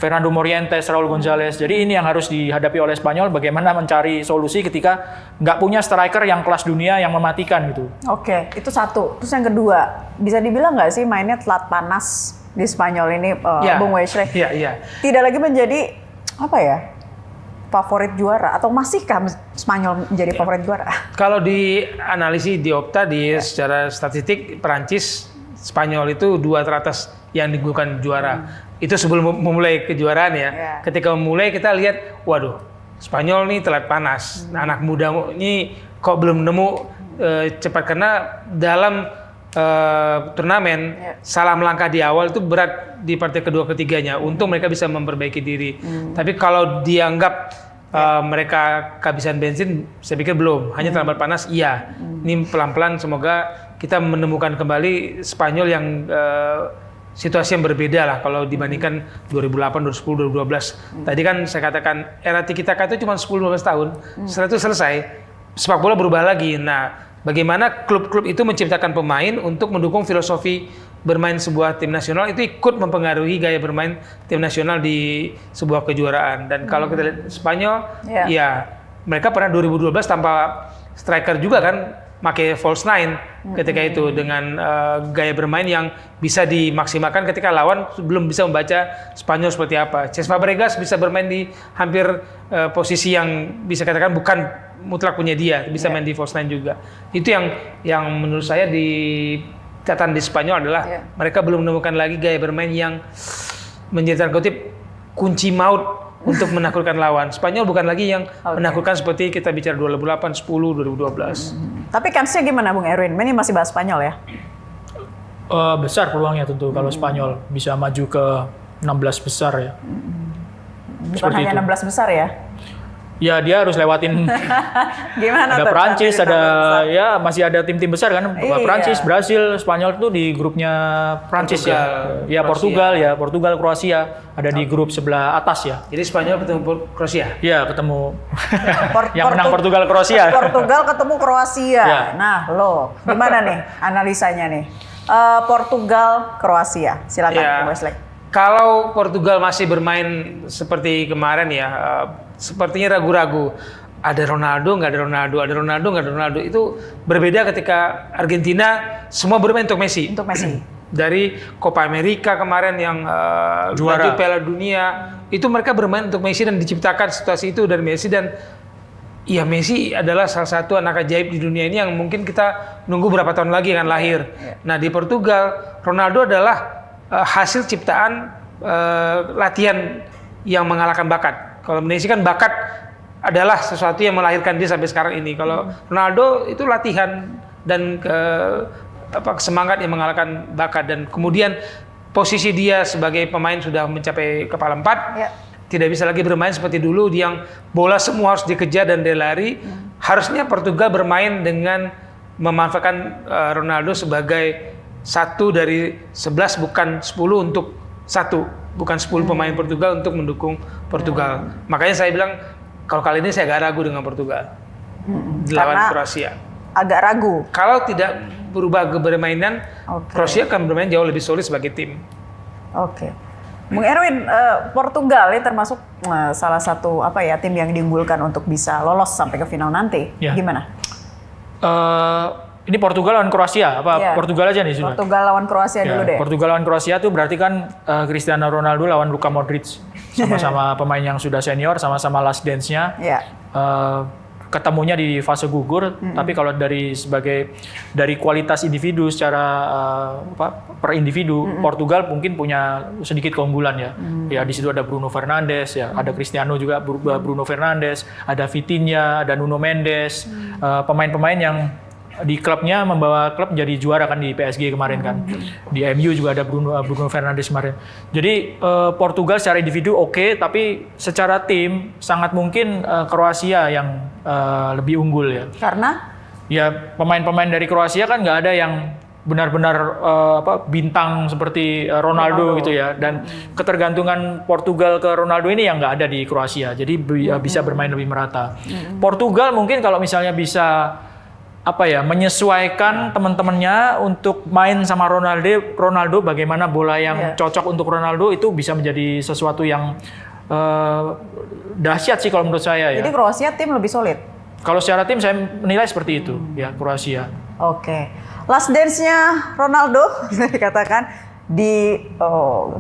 Fernando Morientes, Raul Gonzalez. Jadi ini yang harus dihadapi oleh Spanyol, bagaimana mencari solusi ketika nggak punya striker yang kelas dunia yang mematikan gitu. Oke, itu satu. Terus yang kedua, bisa dibilang nggak sih mainnya telat panas di Spanyol ini, Bung Wesley? Iya. Tidak lagi menjadi favorit juara, atau masihkah Spanyol menjadi favorit juara? Kalau dianalisis di Opta secara statistik, Perancis, Spanyol itu 2 teratas yang digunakan juara. Itu sebelum memulai kejuaraan ya. Ketika memulai kita lihat, waduh, Spanyol nih telat panas. Anak muda ini kok belum nemu cepat, karena dalam turnamen salah melangkah di awal itu berat di partai kedua ketiganya. Untung mereka bisa memperbaiki diri. Tapi kalau dianggap mereka kehabisan bensin, saya pikir belum. Hanya terlambat panas, iya. Ini pelan-pelan semoga kita menemukan kembali Spanyol yang situasi yang berbeda lah kalau dibandingkan 2008, 2010, 2012. Tadi kan saya katakan era Tiki Taka itu cuma 10-12 tahun. Setelah itu selesai, sepak bola berubah lagi. Nah, bagaimana klub-klub itu menciptakan pemain untuk mendukung filosofi bermain sebuah tim nasional, itu ikut mempengaruhi gaya bermain tim nasional di sebuah kejuaraan. Dan kalau kita lihat Spanyol, ya mereka pernah 2012 tanpa striker juga kan, pakai false nine ketika itu dengan gaya bermain yang bisa dimaksimalkan ketika lawan belum bisa membaca Spanyol seperti apa. Cesc Fabregas bisa bermain di hampir posisi yang bisa katakan bukan mutlak punya dia, bisa main di false nine juga. Itu yang menurut saya di catatan di Spanyol adalah mereka belum menemukan lagi gaya bermain yang menjadi tanda kutip kunci maut untuk menaklukkan lawan. Spanyol bukan lagi yang menaklukkan seperti kita bicara 2008, 10, 2012. Tapi kansnya gimana Bung Erwin? Ini masih bahas Spanyol ya? Besar peluangnya tentu kalau Spanyol bisa maju ke 16 besar ya. Bukan hanya 16 besar ya? Ya dia harus lewatin Gimana ada Perancis, ya masih ada tim-tim besar kan. Perancis, Brasil, Spanyol itu di grupnya Perancis ya. Portugal, Kroasia ada di grup sebelah atas ya. Jadi Spanyol ketemu Kroasia. Iya, ketemu yang menang Portugal Kroasia. Portugal ketemu Kroasia. Nah, gimana nih analisanya nih? Portugal Kroasia. Silakan Wesley. Kalau Portugal masih bermain seperti kemarin ya, sepertinya ragu-ragu. Ada Ronaldo, nggak ada Ronaldo, ada Ronaldo, nggak ada Ronaldo. Itu berbeda ketika Argentina semua bermain untuk Messi. Untuk Messi. Dari Copa America kemarin yang juara Piala Dunia, itu mereka bermain untuk Messi dan diciptakan situasi itu dari Messi. Dan ya Messi adalah salah satu anak ajaib di dunia ini yang mungkin kita nunggu berapa tahun lagi akan lahir. Nah di Portugal, Ronaldo adalah hasil ciptaan latihan yang mengalahkan bakat. Kalau Messi kan bakat adalah sesuatu yang melahirkan dia sampai sekarang ini. Kalau Ronaldo itu latihan dan semangat yang mengalahkan bakat. Dan kemudian posisi dia sebagai pemain sudah mencapai kepala 4. Tidak bisa lagi bermain seperti dulu yang bola semua harus dikejar dan dia lari. Harusnya Portugal bermain dengan memanfaatkan Ronaldo sebagai 1 dari 11 bukan 10 untuk 1. Bukan 10 pemain Portugal untuk mendukung Portugal. Makanya saya bilang kalau kali ini saya agak ragu dengan Portugal lawan Kroasia. agak ragu. Kalau tidak berubah kebermainan, Kroasia akan bermain jauh lebih solid sebagai tim. Oke. Bung Erwin, Portugal ini termasuk salah satu tim yang diunggulkan untuk bisa lolos sampai ke final nanti. Ya. Gimana? Ini Portugal lawan Kroasia, Iya. Portugal aja nih sudah? Portugal lawan Kroasia dulu deh. Portugal lawan Kroasia tuh berarti kan Cristiano Ronaldo lawan Luka Modric. Sama-sama pemain yang sudah senior, sama-sama last dance-nya. Iya. Ketemunya di fase gugur, tapi kalau dari kualitas individu secara per individu, Portugal mungkin punya sedikit keunggulan ya. Ya di situ ada Bruno Fernandes, ya ada Cristiano juga, Bruno Fernandes, ada Vitinha, ada Nuno Mendes, pemain-pemain yang di klubnya membawa klub menjadi juara kan di PSG kemarin kan. Di MU juga ada Bruno Fernandes kemarin. Jadi Portugal secara individu oke, tapi secara tim sangat mungkin Kroasia yang lebih unggul ya. Karena? Ya pemain-pemain dari Kroasia kan nggak ada yang benar-benar bintang seperti Ronaldo gitu ya. Dan ketergantungan Portugal ke Ronaldo ini yang nggak ada di Kroasia. Jadi bisa bermain lebih merata. Portugal mungkin kalau misalnya bisa menyesuaikan teman-temannya untuk main sama Ronaldo bagaimana bola yang cocok untuk Ronaldo itu bisa menjadi sesuatu yang dahsyat sih kalau menurut saya ya. Jadi Kroasia tim lebih solid. Kalau secara tim saya menilai seperti itu ya Kroasia. Oke. Last dance-nya Ronaldo dikatakan di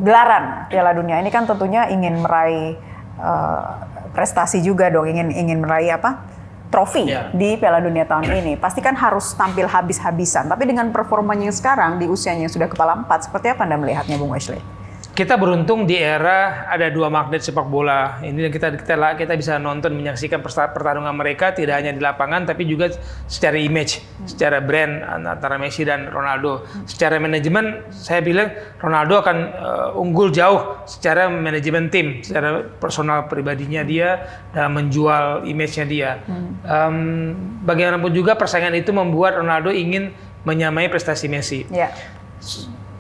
gelaran Piala Dunia ini kan tentunya ingin meraih prestasi juga dong, ingin meraih trofi di Piala Dunia tahun ini. Pasti kan harus tampil habis-habisan. Tapi dengan performanya yang sekarang di usianya yang sudah kepala 4, seperti apa Anda melihatnya, Bung Wesley? Kita beruntung di era ada 2 magnet sepak bola. Ini kita bisa nonton menyaksikan pertarungan mereka tidak hanya di lapangan tapi juga secara image, secara brand antara Messi dan Ronaldo. Secara manajemen saya bilang Ronaldo akan unggul jauh secara manajemen tim, secara personal pribadinya dia dalam menjual image-nya dia. Bagaimanapun juga persaingan itu membuat Ronaldo ingin menyamai prestasi Messi. Yeah.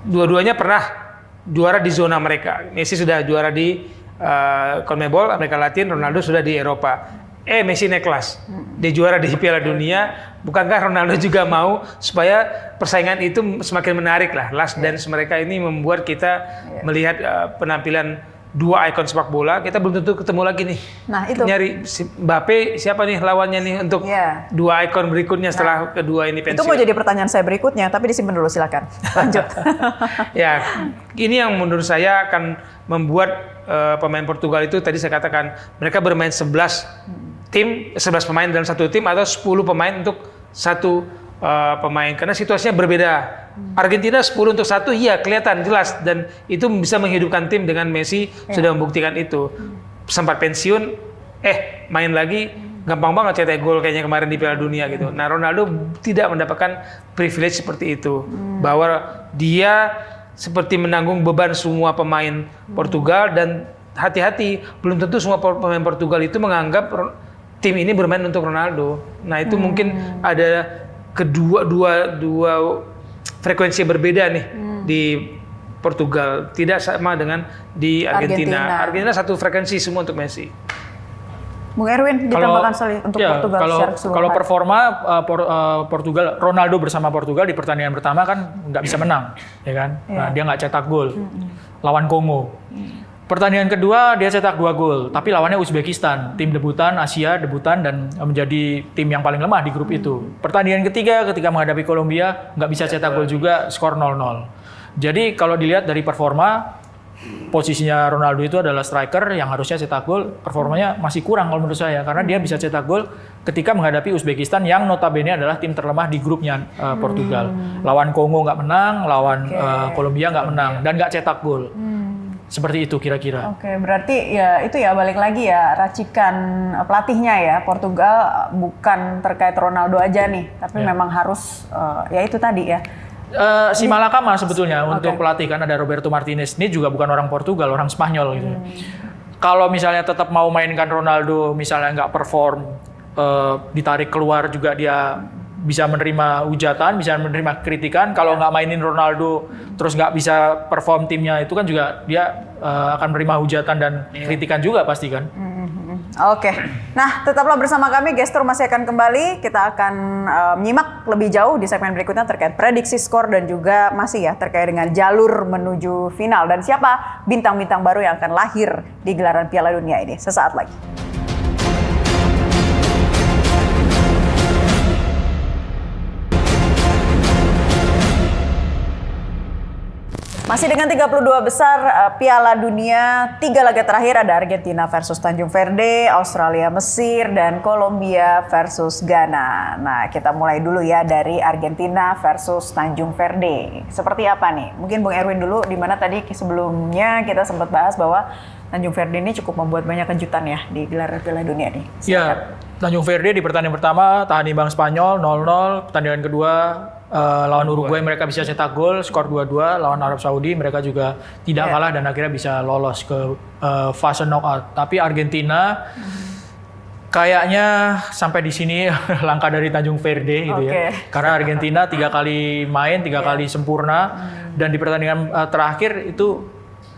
Dua-duanya pernah juara di zona mereka. Messi sudah juara di CONMEBOL, Amerika Latin, Ronaldo sudah di Eropa. Messi naik kelas. Dia juara di Piala Dunia. Bukankah Ronaldo juga mau supaya persaingan itu semakin menarik lah. Last dance mereka ini membuat kita melihat penampilan 2 ikon sepak bola. Kita belum tentu ketemu lagi nih. Nah itu. Nyari Mbappe siapa nih lawannya nih untuk 2 ikon berikutnya setelah kedua ini pensiun. Itu mau jadi pertanyaan saya berikutnya, tapi disimpan dulu silakan. Lanjut. Ya, ini yang menurut saya akan membuat pemain Portugal itu tadi saya katakan mereka bermain 11 pemain dalam satu tim atau 10 pemain untuk satu pemain karena situasinya berbeda. Argentina 10 untuk 1 iya kelihatan jelas dan itu bisa menghidupkan tim dengan Messi sudah membuktikan itu. Sempat pensiun main lagi gampang banget cetak gol kayaknya kemarin di Piala Dunia gitu. Nah, Ronaldo tidak mendapatkan privilege seperti itu bahwa dia seperti menanggung beban semua pemain Portugal dan hati-hati belum tentu semua pemain Portugal itu menganggap tim ini bermain untuk Ronaldo. Nah, itu mungkin ada dua frekuensi berbeda nih di Portugal, tidak sama dengan di Argentina. Argentina satu frekuensi semua untuk Messi. Bung Erwin ditambahkan untuk Portugal secara keseluruhan. Kalau performa Portugal, Ronaldo bersama Portugal di pertandingan pertama kan nggak bisa menang, ya kan? Nah, dia nggak cetak gol lawan Kongo. Pertandingan kedua dia cetak 2 gol, tapi lawannya Uzbekistan, tim debutan Asia, dan menjadi tim yang paling lemah di grup itu. Pertandingan ketiga ketika menghadapi Kolombia nggak bisa cetak gol juga, skor 0-0. Jadi kalau dilihat dari performa, posisinya Ronaldo itu adalah striker yang harusnya cetak gol, performanya masih kurang kalau menurut saya karena dia bisa cetak gol ketika menghadapi Uzbekistan yang notabene adalah tim terlemah di grupnya Portugal. Lawan Kongo nggak menang, lawan Kolombia nggak menang dan nggak cetak gol. Seperti itu kira-kira. Oke, berarti ya itu ya balik lagi ya racikan pelatihnya ya. Portugal bukan terkait Ronaldo aja nih, tapi memang harus ya itu tadi ya. Si Malakama sebetulnya untuk pelatih kan ada Roberto Martinez. Ini juga bukan orang Portugal, orang Spanyol gitu. Kalau misalnya tetap mau mainkan Ronaldo, misalnya nggak perform, ditarik keluar juga dia bisa menerima hujatan, bisa menerima kritikan. Kalau nggak mainin Ronaldo, terus nggak bisa perform timnya, itu kan juga dia akan menerima hujatan dan kritikan juga pasti kan. Oke, nah tetaplah bersama kami, Gestur masih akan kembali. Kita akan menyimak lebih jauh di segmen berikutnya terkait prediksi skor dan juga masih ya terkait dengan jalur menuju final dan siapa bintang-bintang baru yang akan lahir di gelaran Piala Dunia ini sesaat lagi. Masih dengan 32 besar Piala Dunia, 3 laga terakhir ada Argentina versus Tanjung Verde, Australia Mesir, dan Kolombia versus Ghana. Nah, kita mulai dulu ya dari Argentina versus Tanjung Verde. Seperti apa nih? Mungkin Bung Erwin dulu, di mana tadi sebelumnya kita sempat bahas bahwa Tanjung Verde ini cukup membuat banyak kejutan ya di gelaran Piala Dunia nih. Ya, Tanjung Verde di pertandingan pertama tahan imbang Spanyol 0-0, pertandingan kedua lawan Uruguay mereka bisa cetak gol, skor 2-2, lawan Arab Saudi mereka juga tidak kalah dan akhirnya bisa lolos ke fase knockout. Tapi Argentina kayaknya sampai di sini langkah dari Tanjung Verde gitu ya. Karena Argentina 3 kali main, 3 kali sempurna dan di pertandingan terakhir itu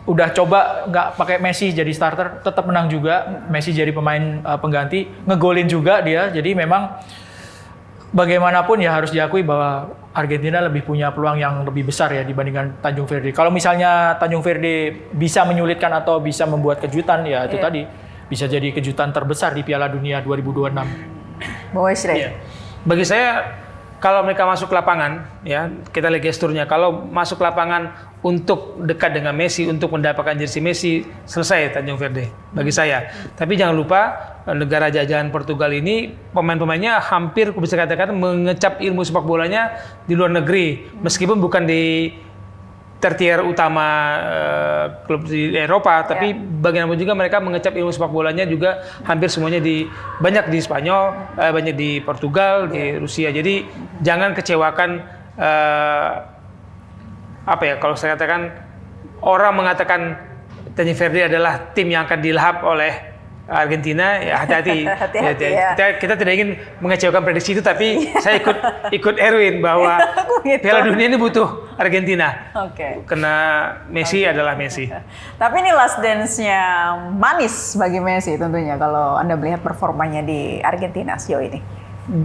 udah coba nggak pakai Messi jadi starter, tetap menang juga. Messi jadi pemain pengganti, ngegolin juga dia. Jadi memang bagaimanapun ya harus diakui bahwa Argentina lebih punya peluang yang lebih besar ya dibandingkan Tanjung Verde. Kalau misalnya Tanjung Verde bisa menyulitkan atau bisa membuat kejutan ya itu tadi bisa jadi kejutan terbesar di Piala Dunia 2026. Bung Wesley. Bagi saya kalau mereka masuk lapangan ya, kita lihat gesturnya, kalau masuk lapangan untuk dekat dengan Messi, untuk mendapatkan jersey Messi, selesai Tanjung Verde bagi saya. Tapi jangan lupa negara jajahan Portugal ini pemain-pemainnya hampir bisa katakan mengecap ilmu sepak bolanya di luar negeri, meskipun bukan di tertier utama klub di Eropa, tapi bagaimanapun juga mereka mengecap ilmu sepak bolanya juga hampir semuanya banyak di Spanyol, banyak di Portugal, di Rusia. Jadi jangan kecewakan apa ya, kalau saya katakan orang mengatakan Tanjung Verde adalah tim yang akan dilahap oleh Argentina, ya hati-hati. Kita tidak ingin mengecewakan prediksi itu, tapi saya ikut Erwin bahwa Piala Dunia ini butuh Argentina. Karena Messi adalah Messi. Tapi ini last dance-nya manis bagi Messi tentunya kalau Anda melihat performanya di Argentina sejauh ini.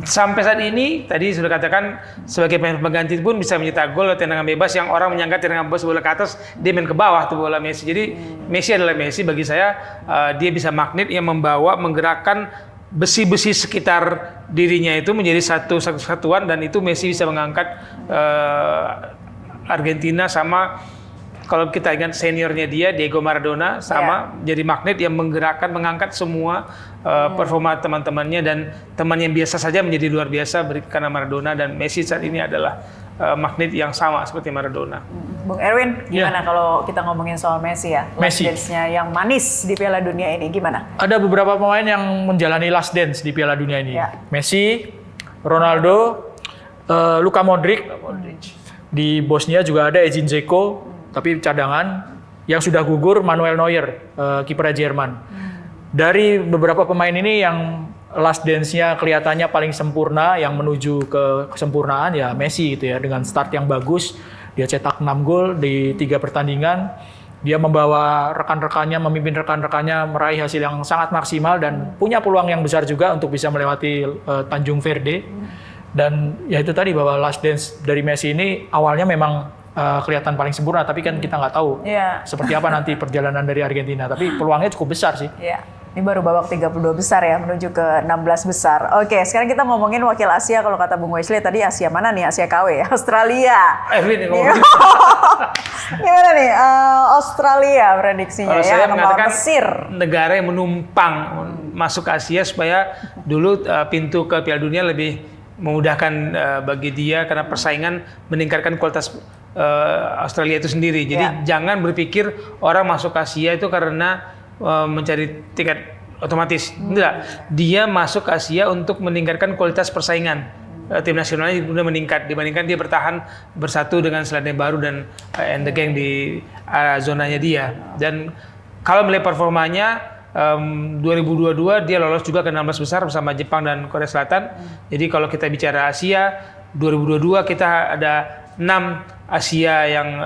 Sampai saat ini, tadi sudah katakan sebagai pemain pengganti pun bisa mencetak gol atau tendangan bebas yang orang menyangka tendangan bebas bola ke atas, dia main ke bawah tuh bola Messi. Jadi Messi adalah Messi bagi saya, dia bisa magnet yang membawa, menggerakkan besi-besi sekitar dirinya itu menjadi satu kesatuan, dan itu Messi bisa mengangkat Argentina. Sama kalau kita ingat seniornya dia, Diego Maradona, sama jadi magnet yang menggerakkan, mengangkat semua performa teman-temannya, dan teman yang biasa saja menjadi luar biasa karena Maradona, dan Messi saat ini adalah magnet yang sama seperti Maradona. Bung Erwin, gimana kalau kita ngomongin soal Messi ya? Last dance-nya yang manis di Piala Dunia ini gimana? Ada beberapa pemain yang menjalani last dance di Piala Dunia ini. Messi, Ronaldo, Luka Modric. Di Bosnia juga ada Edin Dzeko, tapi cadangan. Yang sudah gugur Manuel Neuer, kiper Jerman. Dari beberapa pemain ini yang last dance-nya kelihatannya paling sempurna, yang menuju ke kesempurnaan ya Messi gitu ya, dengan start yang bagus. Dia cetak 6 gol di 3 pertandingan. Dia membawa rekan-rekannya, memimpin rekan-rekannya meraih hasil yang sangat maksimal dan punya peluang yang besar juga untuk bisa melewati Tanjung Verde. Dan ya itu tadi bahwa last dance dari Messi ini awalnya memang kelihatan paling sempurna, tapi kan kita nggak tahu seperti apa nanti perjalanan dari Argentina. Tapi peluangnya cukup besar sih. Ini baru babak 32 besar ya, menuju ke 16 besar. Oke, sekarang kita ngomongin wakil Asia. Kalau kata Bung Wesley tadi, Asia mana nih? Asia KW ya? Australia. Gimana nih? Australia prediksinya ya, melawan Mesir. Negara yang menumpang masuk ke Asia supaya dulu pintu ke Piala Dunia lebih memudahkan bagi dia, karena persaingan meningkatkan kualitas Australia itu sendiri. Jadi jangan berpikir orang masuk ke Asia itu karena mencari tiket otomatis. Tidak, dia masuk ke Asia untuk meningkatkan kualitas persaingan. Tim nasionalnya sudah meningkat dibandingkan dia bertahan bersatu dengan Selandia Baru dan the Gang di zonanya dia. Dan kalau melihat performanya 2022 dia lolos juga ke 16 besar bersama Jepang dan Korea Selatan. Jadi kalau kita bicara Asia 2022 kita ada 6 Asia yang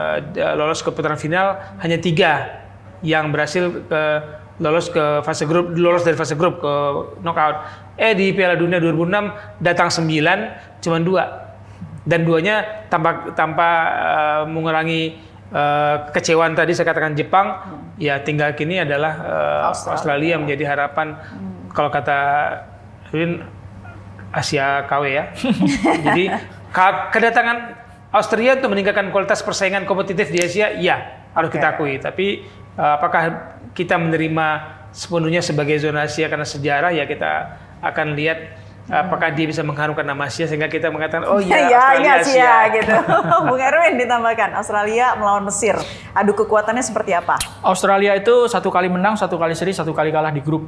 lolos ke putaran final, hanya 3 yang berhasil ke lolos dari fase grup ke knockout. Di Piala Dunia 2006 datang 9, cuma 2. Dan 2-nya tanpa mengurangi kekecewaan tadi saya katakan Jepang, ya tinggal kini adalah Australia menjadi harapan kalau kata Win Asia KW ya. Jadi kedatangan Austria untuk meningkatkan kualitas persaingan kompetitif di Asia, ya harus kita akui. Tapi apakah kita menerima sepenuhnya sebagai zona Asia karena sejarah, ya kita akan lihat apakah dia bisa mengharumkan nama Asia sehingga kita mengatakan ya ini Asia gitu. Bung Erwin ditambahkan Australia melawan Mesir. Adu kekuatannya seperti apa? Australia itu 1 kali menang, 1 kali seri, 1 kali kalah di grup.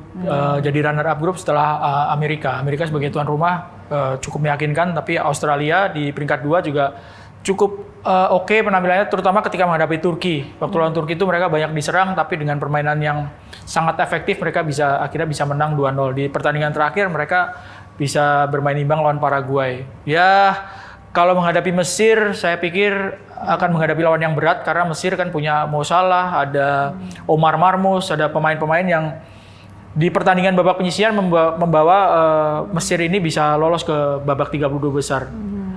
Jadi runner up grup setelah Amerika. Amerika sebagai tuan rumah cukup meyakinkan, tapi Australia di peringkat 2 juga cukup oke penampilannya, terutama ketika menghadapi Turki. Waktu lawan Turki itu mereka banyak diserang, tapi dengan permainan yang sangat efektif mereka akhirnya bisa menang 2-0. Di pertandingan terakhir mereka bisa bermain imbang lawan Paraguay. Ya, kalau menghadapi Mesir, saya pikir akan menghadapi lawan yang berat karena Mesir kan punya Mo Salah, ada Omar Marmoush, ada pemain-pemain yang di pertandingan babak penyisihan membawa Mesir ini bisa lolos ke babak 32 besar.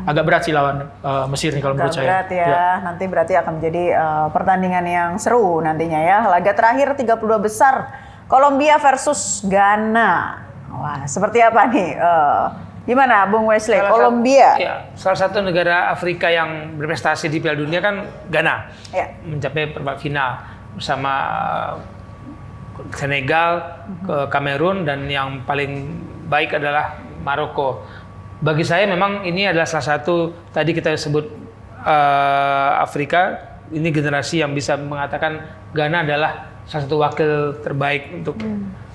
Agak berat sih lawan Mesir nih kalau menurut saya. Berat ya. Nanti berarti akan menjadi pertandingan yang seru nantinya ya. Laga terakhir 32 besar, Kolombia versus Ghana. Wah, seperti apa nih? Gimana Bung Wesley? Kolombia. Salah satu negara Afrika yang berprestasi di Piala Dunia kan Ghana. Ya. Mencapai perempat final bersama Senegal, Kamerun, dan yang paling baik adalah Maroko. Bagi saya memang ini adalah salah satu, tadi kita sebut Afrika, ini generasi yang bisa mengatakan Ghana adalah salah satu wakil terbaik untuk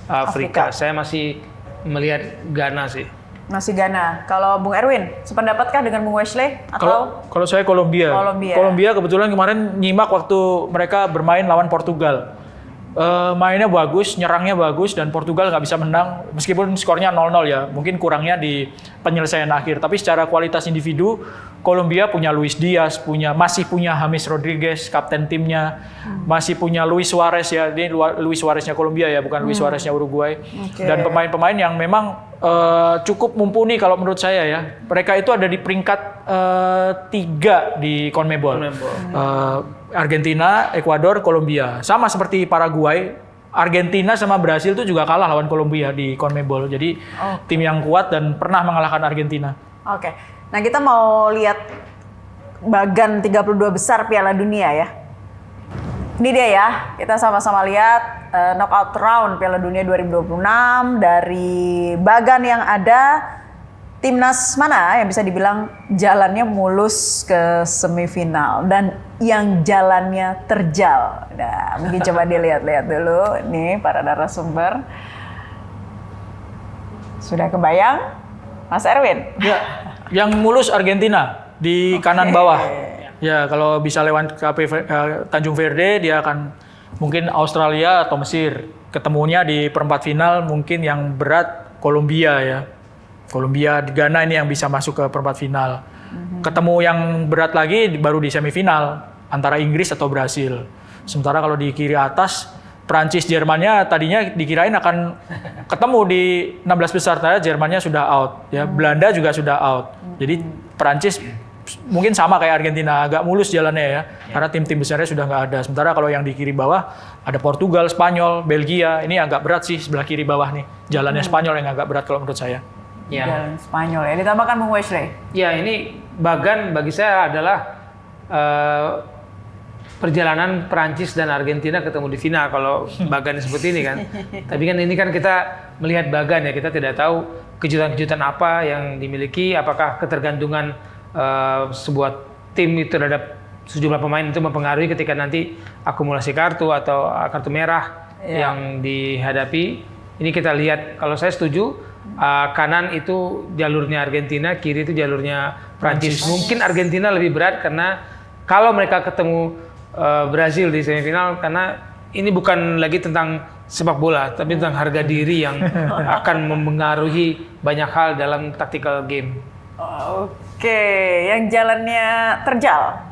Afrika. Saya masih melihat Ghana sih. Masih Ghana. Kalau Bung Erwin, sependapatkah dengan Bung Wesley? Kalau saya Kolombia. Kolombia kebetulan kemarin nyimak waktu mereka bermain lawan Portugal. Mainnya bagus, nyerangnya bagus, dan Portugal nggak bisa menang meskipun skornya 0-0 ya. Mungkin kurangnya di penyelesaian akhir. Tapi secara kualitas individu, Kolombia punya Luis Diaz, masih punya James Rodriguez, kapten timnya, masih punya Luis Suarez ya. Ini Luis Suareznya Kolombia ya, bukan Luis Suareznya Uruguay. Dan pemain-pemaima yang memang cukup mumpuni kalau menurut saya ya. Mereka itu ada di peringkat 3 di CONMEBOL. Argentina, Ekuador, Kolombia. Sama seperti Paraguay, Argentina sama Brasil itu juga kalah lawan Kolombia di CONMEBOL. Jadi tim yang kuat dan pernah mengalahkan Argentina. Oke. Nah, kita mau lihat bagan 32 besar Piala Dunia ya. Ini dia ya. Kita sama-sama lihat knockout round Piala Dunia 2026 dari bagan yang ada. Timnas mana yang bisa dibilang jalannya mulus ke semifinal dan yang jalannya terjal. Nah, mungkin coba dilihat-lihat dulu nih para narasumber. Sudah kebayang, Mas Erwin? Ya, yang mulus Argentina di kanan bawah. Ya, kalau bisa lewat Tanjung Verde, dia akan mungkin Australia atau Mesir. Ketemunya di perempat final mungkin yang berat Kolombia ya. Kolombia, Ghana ini yang bisa masuk ke perempat final. Ketemu yang berat lagi baru di semifinal antara Inggris atau Brasil. Sementara kalau di kiri atas, Prancis, Jermannya tadinya dikirain akan ketemu di 16 besar, tapi Jermannya sudah out. Ya, Belanda juga sudah out. Jadi Prancis mungkin sama kayak Argentina, agak mulus jalannya ya. Karena tim-tim besarnya sudah nggak ada. Sementara kalau yang di kiri bawah ada Portugal, Spanyol, Belgia. Ini agak berat sih sebelah kiri bawah nih. Jalannya Spanyol yang agak berat kalau menurut saya. Ya. Jalan Spanyol ya. Ditambahkan Bung Wesley. Ya, ini bagan bagi saya adalah perjalanan Perancis dan Argentina ketemu di final kalau bagan seperti ini kan. Tapi kan ini kan kita melihat bagan ya, kita tidak tahu kejutan-kejutan apa yang dimiliki, apakah ketergantungan sebuah tim itu terhadap sejumlah pemain itu mempengaruhi ketika nanti akumulasi kartu atau kartu merah yang dihadapi. Ini kita lihat, kalau saya setuju, kanan itu jalurnya Argentina, kiri itu jalurnya Prancis. Mungkin Argentina lebih berat karena kalau mereka ketemu Brazil di semifinal, karena ini bukan lagi tentang sepak bola, tapi tentang harga diri yang akan mempengaruhi banyak hal dalam tactical game. Oke, yang jalannya terjal.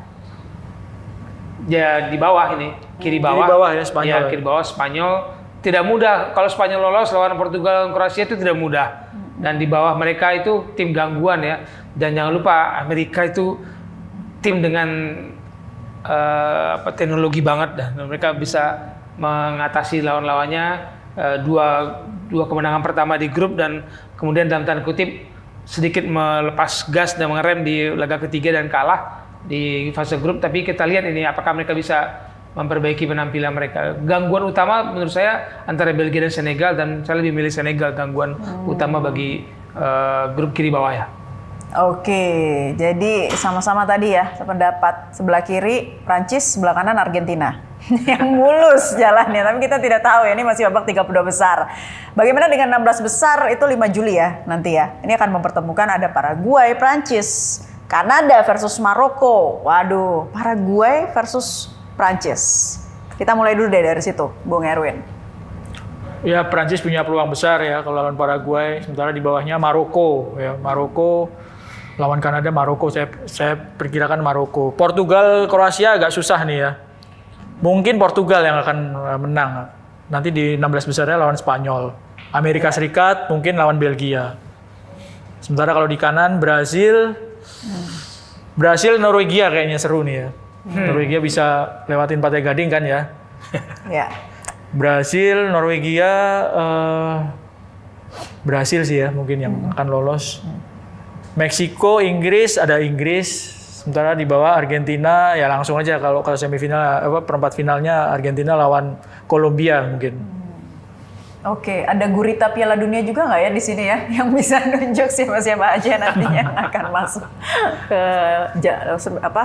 Ya di bawah ini, kiri bawah. Kiri bawah ya, Spanyol. Ya, kiri bawah Spanyol. tidak mudah. Kalau Spanyol lolos lawan Portugal dan Kroasia itu tidak mudah. Dan di bawah mereka itu tim gangguan ya. Dan jangan lupa Amerika itu tim dengan teknologi banget dan mereka bisa mengatasi lawan-lawannya. Dua kemenangan pertama di grup dan kemudian dalam tanda kutip sedikit melepas gas dan mengerem di laga ketiga dan kalah di fase grup. Tapi kita lihat ini apakah mereka bisa memperbaiki penampilan mereka. Gangguan utama menurut saya antara Belgia dan Senegal, dan saya lebih milih Senegal gangguan utama bagi grup kiri bawah ya. Oke, jadi sama-sama tadi ya sependapat, sebelah kiri Prancis, sebelah kanan Argentina yang mulus jalannya, tapi kita tidak tahu ya, ini masih babak 32 besar. Bagaimana dengan 16 besar itu 5 Juli ya nanti ya. Ini akan mempertemukan ada Paraguay, Prancis, Kanada versus Maroko. Waduh, Paraguay versus Prancis. Kita mulai dulu deh dari situ, Bung Erwin. Ya, Prancis punya peluang besar ya kalau lawan Paraguay, sementara di bawahnya Maroko ya. Maroko lawan Kanada, Maroko saya perkirakan Maroko. Portugal, Kroasia agak susah nih ya. Mungkin Portugal yang akan menang. Nanti di 16 besarnya lawan Spanyol. Amerika Serikat mungkin lawan Belgia. Sementara kalau di kanan Brasil Norwegia kayaknya seru nih ya. Norwegia bisa lewatin Pantai Gading kan ya. Ya. Brasil, Norwegia, Brasil sih ya mungkin yang akan lolos. Meksiko, Inggris, ada Inggris. Sementara di bawah Argentina ya langsung aja kalau semifinal perempat finalnya Argentina lawan Kolombia mungkin. Oke, ada gurita Piala Dunia juga nggak ya di sini ya yang bisa nunjuk siapa-siapa aja nantinya yang akan masuk ke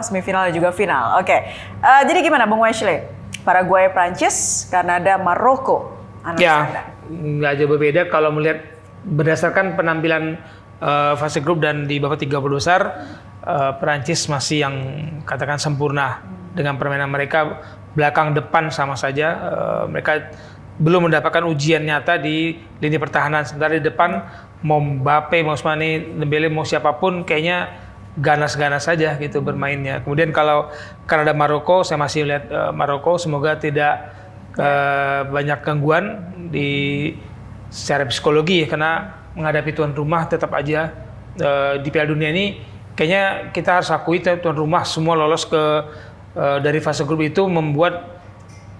semifinal dan juga final. Oke, jadi gimana Bung Wesley? Paraguay, Prancis, Kanada, Maroko. Ya, nggak jauh berbeda kalau melihat berdasarkan penampilan fase grup dan di babak 30 besar, Prancis masih yang katakan sempurna dengan permainan mereka belakang depan sama saja. Mereka belum mendapatkan ujian nyata di lini pertahanan. Sementara di depan mau Mbappe, mau Ousmane Dembele, mau siapapun kayaknya ganas-ganas saja gitu bermainnya. Kemudian kalau Kanada Maroko, saya masih lihat Maroko semoga tidak banyak gangguan secara psikologi ya, karena menghadapi tuan rumah tetap aja di Piala Dunia ini kayaknya kita harus akui tuan rumah semua lolos dari fase grup itu membuat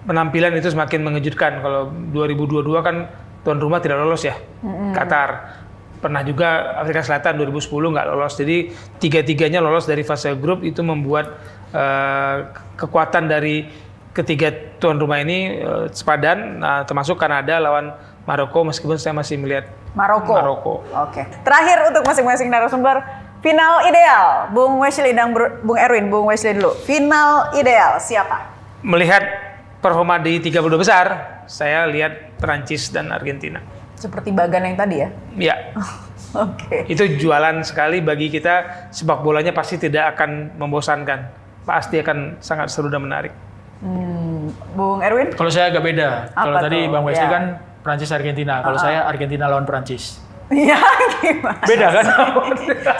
penampilan itu semakin mengejutkan. Kalau 2022 kan tuan rumah tidak lolos ya, Qatar. Pernah juga Afrika Selatan 2010 nggak lolos. Jadi tiga-tiganya lolos dari fase grup, itu membuat kekuatan dari ketiga tuan rumah ini sepadan. Nah, termasuk Kanada lawan Maroko, meskipun saya masih melihat Maroko. Oke. Terakhir untuk masing-masing narasumber, final ideal Bung Wesley dan Bung Erwin. Bung Wesley dulu. Final ideal siapa? Melihat performa di 32 besar, saya lihat Prancis dan Argentina. Seperti Bagan yang tadi ya? Ya. Oke. Itu jualan sekali bagi kita, sepak bolanya pasti tidak akan membosankan. Pasti akan sangat seru dan menarik. Bung Erwin? Kalau saya agak beda. Kalau tadi tuh? Bang Wesley Ya. kan Prancis Argentina. Kalau saya Argentina lawan Prancis. Iya, gimana? Beda kan?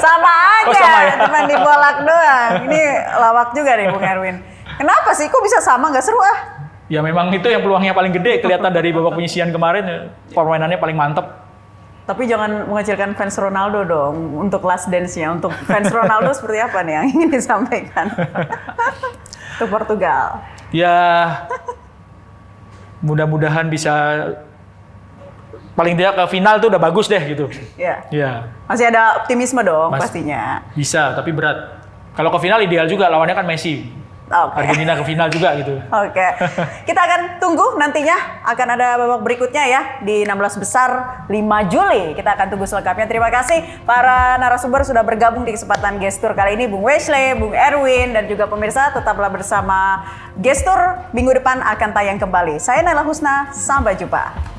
Sama aja, Oh, sama ya? cuma dibolak doang. Ini lawak juga nih Bung Erwin. Kenapa sih? Kok bisa sama? Nggak seru ah? Ya memang itu yang peluangnya paling gede, kelihatan dari babak penyisihan kemarin, permainannya paling mantep. Tapi jangan mengecilkan fans Ronaldo dong untuk last dance-nya. Untuk fans Ronaldo seperti apa nih yang ingin disampaikan? Untuk Portugal. Ya mudah-mudahan bisa paling tidak ke final tuh udah bagus deh gitu. Ya. Ya. Masih ada optimisme dong pastinya. Bisa, tapi berat. Kalau ke final ideal juga, lawannya kan Messi. Oke. Argentina ke final juga gitu. Oke. Kita akan tunggu nantinya, akan ada babak berikutnya ya di 16 besar 5 Juli. Kita akan tunggu selengkapnya. Terima kasih para narasumber sudah bergabung di kesempatan Gestur kali ini. Bung Wesley, Bung Erwin, dan juga pemirsa tetaplah bersama Gestur. Minggu depan akan tayang kembali. Saya Naila Husna, sampai jumpa.